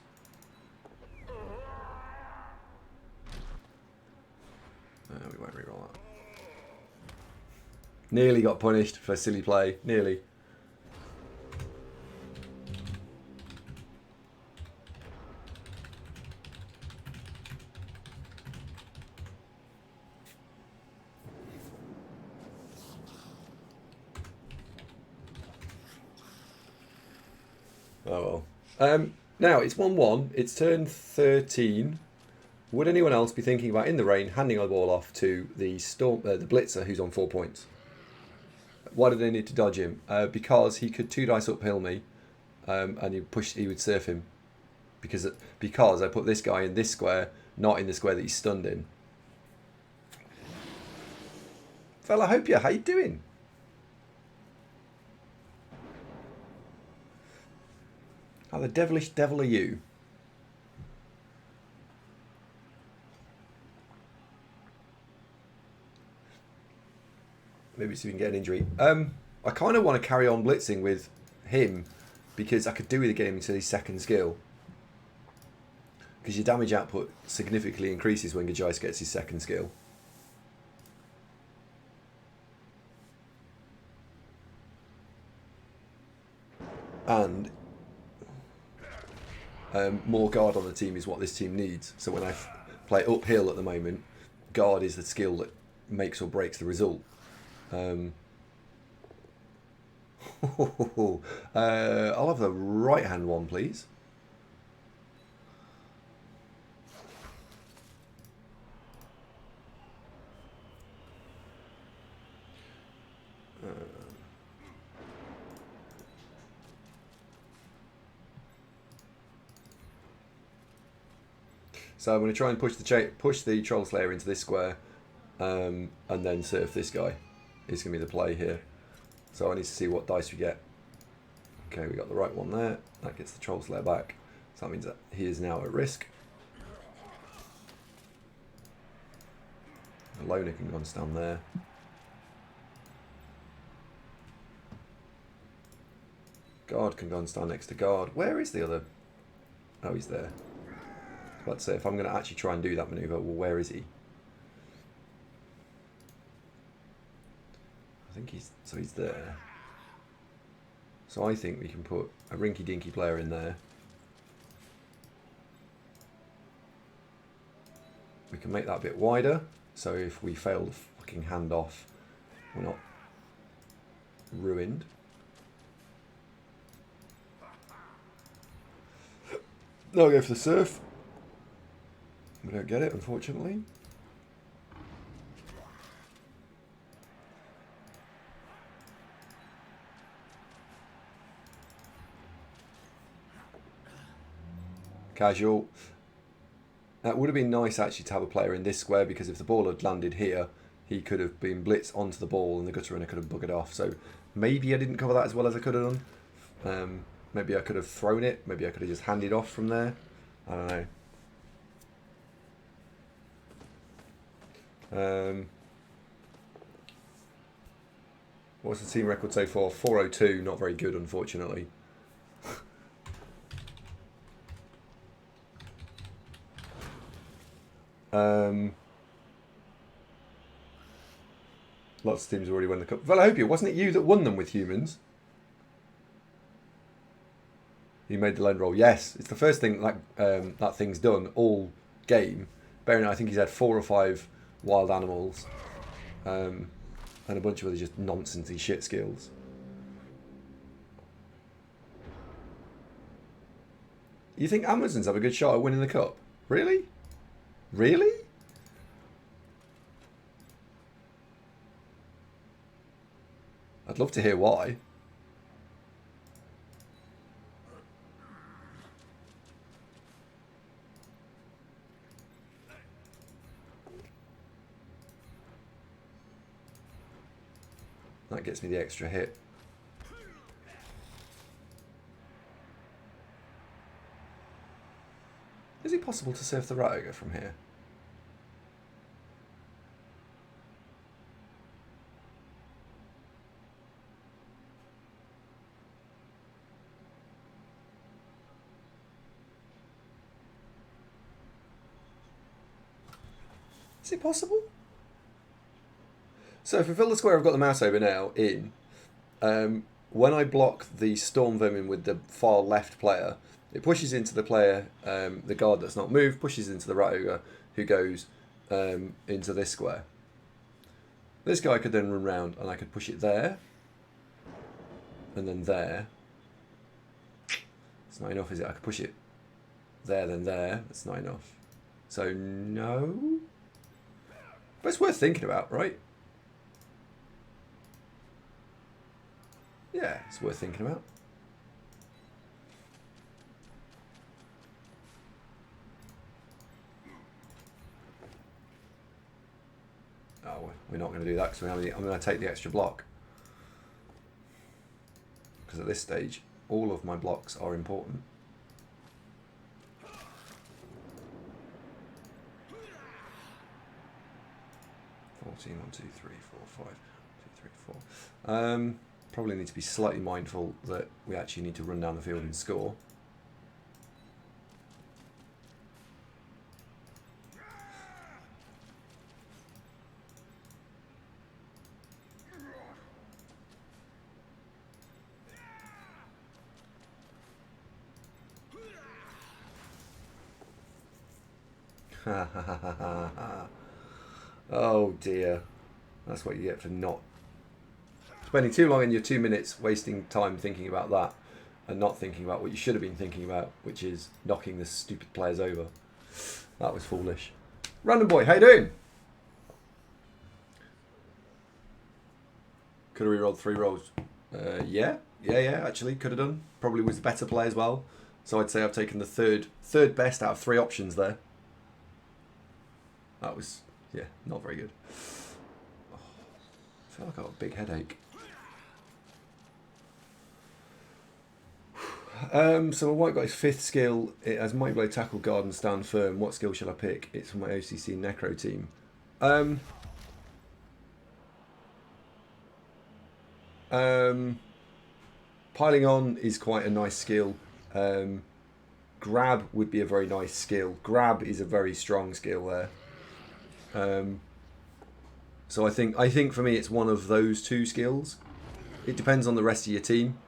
We won't reroll that. Nearly got punished for silly play. Nearly. Oh well. Now it's 1-1. It's turn 13. Would anyone else be thinking about in the rain handing the ball off to the the blitzer who's on 4 points? Why do they need to dodge him? Because he could 2 dice uphill me, and he would surf him. Because I put this guy in this square, not in the square that he's stunned in. Fella, how you doing? How the devilish devil are you? Maybe so we can get an injury. I kind of want to carry on blitzing with him because I could do with it getting into his second skill. Because your damage output significantly increases when Gajais gets his second skill. And more guard on the team is what this team needs. So when I play uphill at the moment, guard is the skill that makes or breaks the result. I'll have the right hand one, please. So I'm going to try and push the Troll Slayer into this square, and then surf this guy. Is going to be the play here. So I need to see what dice we get. Okay, we got the right one there. That gets the Troll Slayer back. So that means that he is now at risk. Loner can go and stand there. Guard can go and stand next to guard. Where is the other? Oh, he's there. Let's say if I'm going to actually try and do that maneuver, well, where is he? I think he's there. So I think we can put a rinky-dinky player in there. We can make that a bit wider, so if we fail the fucking handoff, we're not ruined. Now I'll go for the surf. We don't get it, unfortunately. Casual. That would have been nice actually to have a player in this square, because if the ball had landed here, he could have been blitzed onto the ball and the gutter runner could have buggered off. So maybe I didn't cover that as well as I could have done. Maybe I could have thrown it. Maybe I could have just handed off from there. I don't know. What's the team record so far? 402, not very good, unfortunately. Lots of teams already won the cup. Well, I hope you. Wasn't it you that won them with humans? You made the lone roll. Yes, it's the first thing that thing's done all game. Bearing in mind, I think he's had 4 or 5 wild animals, and a bunch of other just nonsensy shit skills. You think Amazons have a good shot at winning the cup? Really? Really? I'd love to hear why. That gets me the extra hit. Is it possible to surf the rat ogre from here? Is it possible? So for fill the square I've got the mouse over now in. When I block the storm vermin with the far left player, it pushes into the player, the guard that's not moved, pushes into the rat ogre who goes into this square. This guy could then run round and I could push it there and then there. It's not enough, is it? I could push it there, then there. That's not enough. So no. But it's worth thinking about, right? Yeah, it's worth thinking about. Oh, we're not going to do that because I'm going to take the extra block. Because at this stage, all of my blocks are important. One, two, three, four, 5. 1, 2, 3, 4. Probably need to be slightly mindful that we actually need to run down the field and score. Oh dear. That's what you get for not spending too long in your 2 minutes wasting time thinking about that and not thinking about what you should have been thinking about, which is knocking the stupid players over. That was foolish. Random boy, how you doing? Could have rerolled 3 rolls. Yeah, actually could have done. Probably was the better play as well. So I'd say I've taken the third best out of 3 options there. That was, yeah, not very good. Oh, I feel like I've got a big headache. So my white guy's 5th skill. It has Might Blow, Tackle, Guard and Stand Firm. What skill shall I pick? It's for my OCC Necro team. Piling On is quite a nice skill. Grab would be a very nice skill. Grab is a very strong skill there. So I think for me it's one of those 2 skills. It depends on the rest of your team.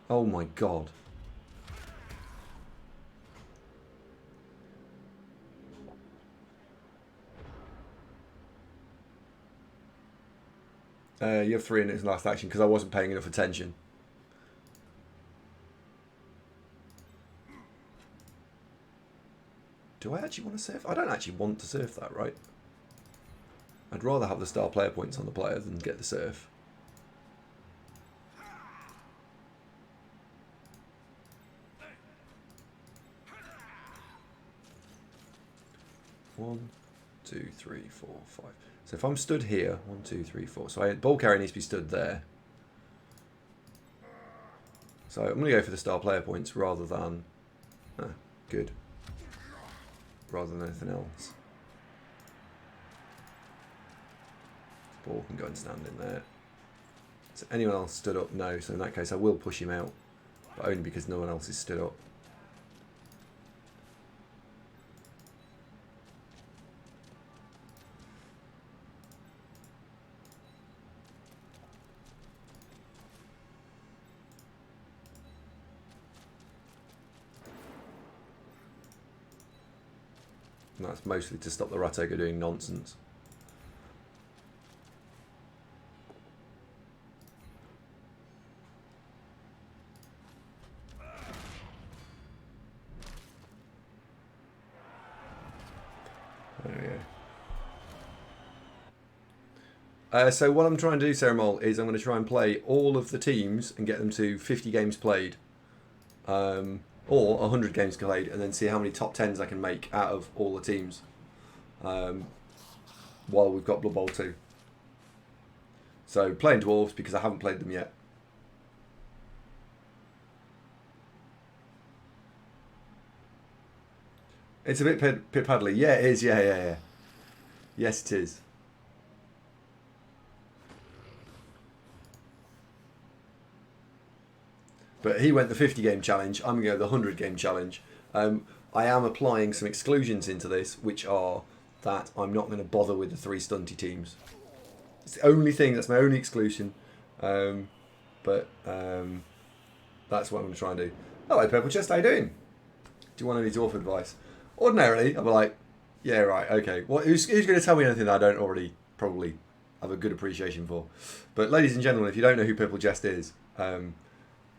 Oh my god. You have 3 in its last action because I wasn't paying enough attention. Do I actually want to surf? I don't actually want to surf that, right? I'd rather have the star player points on the player than get the surf. One, 2, 3, 4, 5. So if I'm stood here, 1, 2, 3, 4. So ball carrier needs to be stood there. So I'm going to go for the star player points rather than good. Rather than anything else. Ball can go and stand in there. So anyone else stood up? No. So in that case, I will push him out, but only because no one else is stood up. And that's mostly to stop the rat ogre doing nonsense. There we go. So what I'm trying to do, Ceramol, is I'm going to try and play all of the teams and get them to 50 games played. Or 100 games played, and then see how many top 10s I can make out of all the teams. While we've got Blood Bowl 2. So playing Dwarves because I haven't played them yet. It's a bit paddly. Yeah, it is. Yeah. Yes, it is. But he went the 50 game challenge. I'm going to go the 100 game challenge. I am applying some exclusions into this, which are that I'm not going to bother with the 3 stunty teams. It's the only thing, that's my only exclusion. But that's what I'm going to try and do. Hello, Purple Chest, how you doing? Do you want any dwarf advice? Ordinarily, I'd be like, yeah, right, okay. Well, who's going to tell me anything that I don't already probably have a good appreciation for? But ladies and gentlemen, if you don't know who Purple Chest is,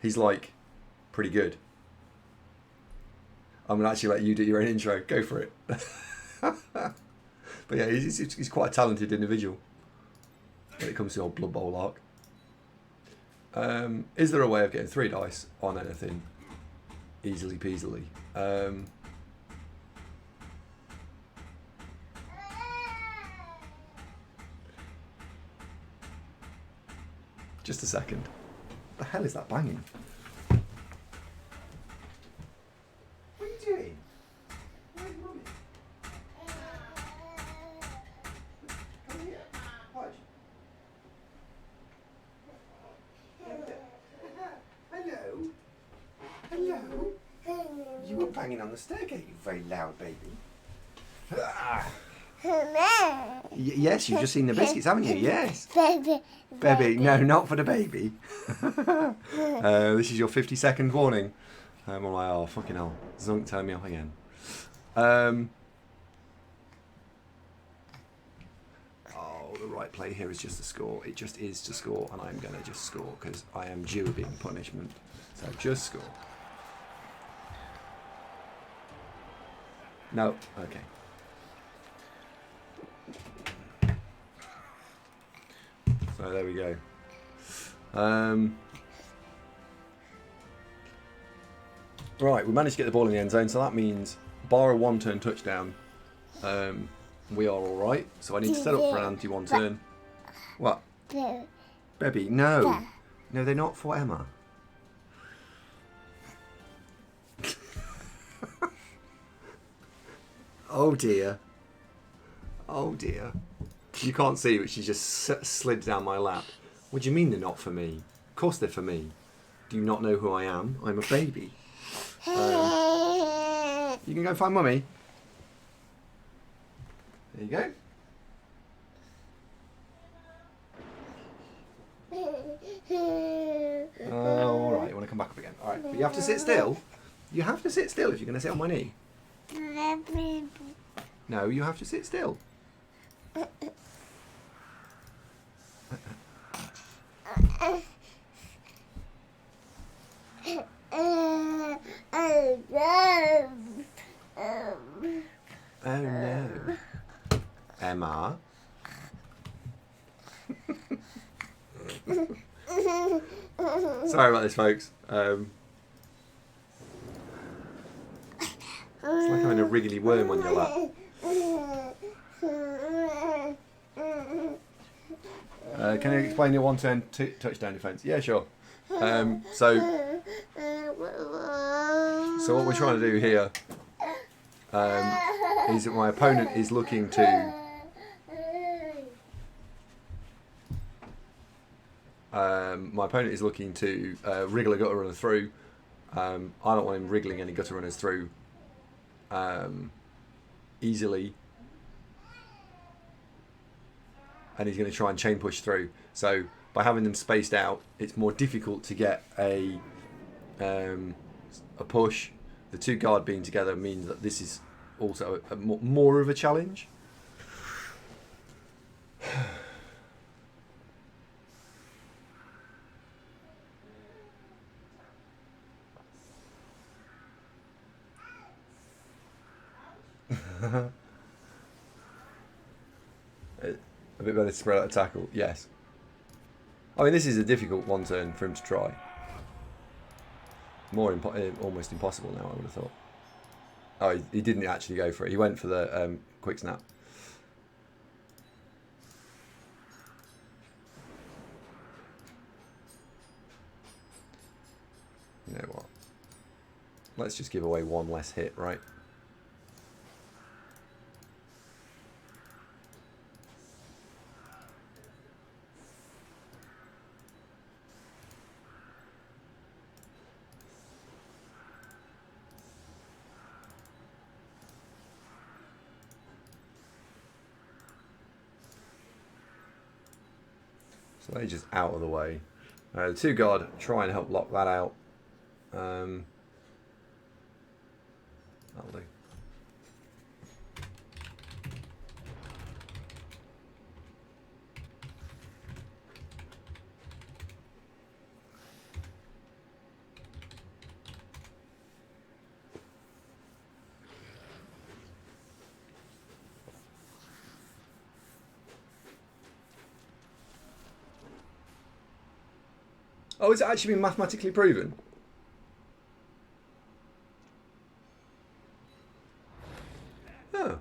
he's like pretty good. I'm going to actually let you do your own intro. Go for it. But yeah, he's quite a talented individual when it comes to the old Blood Bowl arc. Is there a way of getting 3 dice on anything easily peasily? Just a second. What the hell is that banging? What are you doing? Where's Mummy? Come here. Watch. Hello? Hello? You were banging on the stairgate, you very loud baby. Yes, you've just seen the biscuits, haven't you? Yes. Baby. No, not for the baby. This is your 50-second warning. I'm all like, oh, fucking hell. Zunk telling me off again. Oh, the right play here is just to score. It just is to score, and I'm going to just score because I am due a big punishment. So just score. No. Okay. So there we go. Right, we managed to get the ball in the end zone, so that means bar a 1-turn touchdown. We are all right. So I need to set up for an anti-1 turn. What? Baby, no. No, they're not for Emma. Oh dear. Oh dear. You can't see, but she just slid down my lap. What do you mean they're not for me? Of course they're for me. Do you not know who I am? I'm a baby. You can go find Mummy. There you go. Alright, you want to come back up again? Alright, but you have to sit still. You have to sit still if you're going to sit on my knee. No, you have to sit still. Oh no. Emma. Sorry about this, folks. It's like having a wriggly worm on your lap. Can you explain your 1-turn touchdown defense? Yeah, sure. So what we're trying to do here is that my opponent is looking to wriggle a gutter runner through. I don't want him wriggling any gutter runners through easily, and he's going to try and chain push through. So by having them spaced out, it's more difficult to get a push. The 2 guard being together means that this is also more of a challenge. A bit better to spread out a tackle. Yes. I mean, this is a difficult one turn for him to try. Almost impossible now, I would have thought. Oh, he didn't actually go for it. He went for the quick snap. You know what? Let's just give away one less hit, right? So they're just out of the way. The 2 guard try and help lock that out. That'll do. Oh, it's actually been mathematically proven? Oh.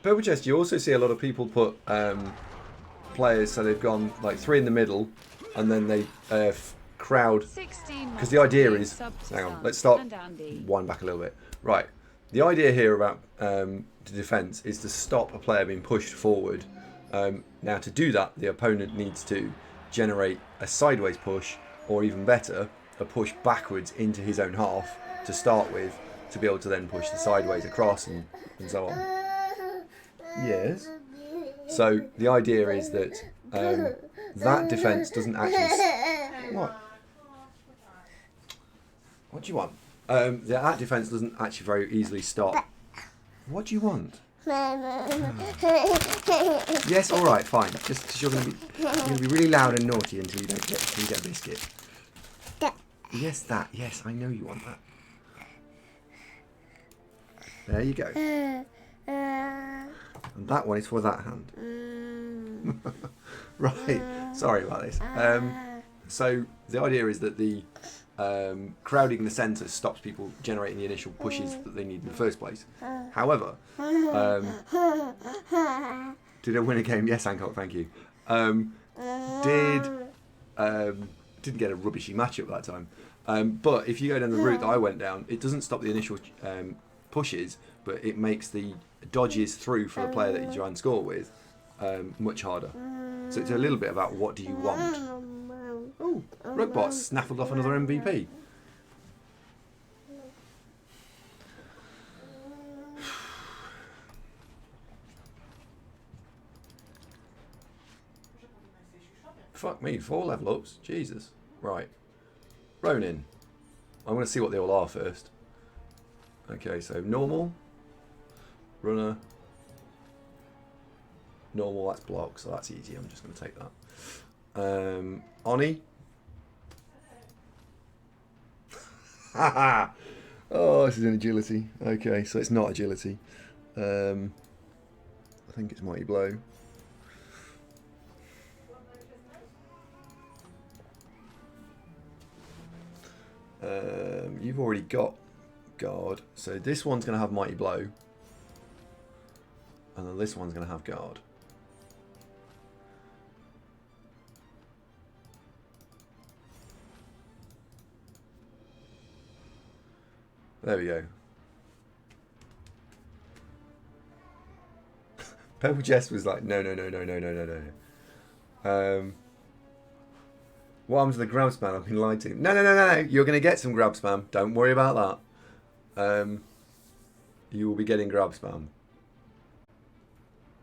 Purple Chest, you also see a lot of people put players, so they've gone like 3 in the middle, and then they crowd. Because the idea is, hang on, let's start wind back a little bit. Right, the idea here about the defense is to stop a player being pushed forward. Now, to do that, the opponent needs to generate a sideways push, or even better, a push backwards into his own half to start with, to be able to then push the sideways across and so on. Yes. So the idea is that that defense doesn't actually. What? What do you want? That defense doesn't actually very easily stop. What do you want? Yes, all right, fine. Just 'cause you're going to be really loud and naughty until you get a biscuit. Yes, that. Yes, I know you want that. There you go. And that one is for that hand. Right. Sorry about this. So the idea is that the crowding the centre stops people generating the initial pushes that they need in the first place. However, did I win a game? Yes, Hancock, thank you. Didn't get a rubbishy matchup that time. But if you go down the route that I went down, it doesn't stop the initial pushes, but it makes the dodges through for the player that you try and score with much harder. So it's a little bit about what do you want. Oh, Rugbot snaffled off another MVP. Fuck me, 4 level ups. Jesus. Right. Ronin. I'm going to see what they all are first. Okay, so normal. Runner. Normal, that's block, so that's easy. I'm just going to take that. Oni. Haha. Oh, this is an agility. Okay, so it's not agility. I think it's Mighty Blow. You've already got guard, so this one's going to have Mighty Blow, and then this one's going to have guard. There we go. Purple Chest was like, no. What happens to the grab spam? I've been lied to. No. You're going to get some grab spam. Don't worry about that. You will be getting grab spam.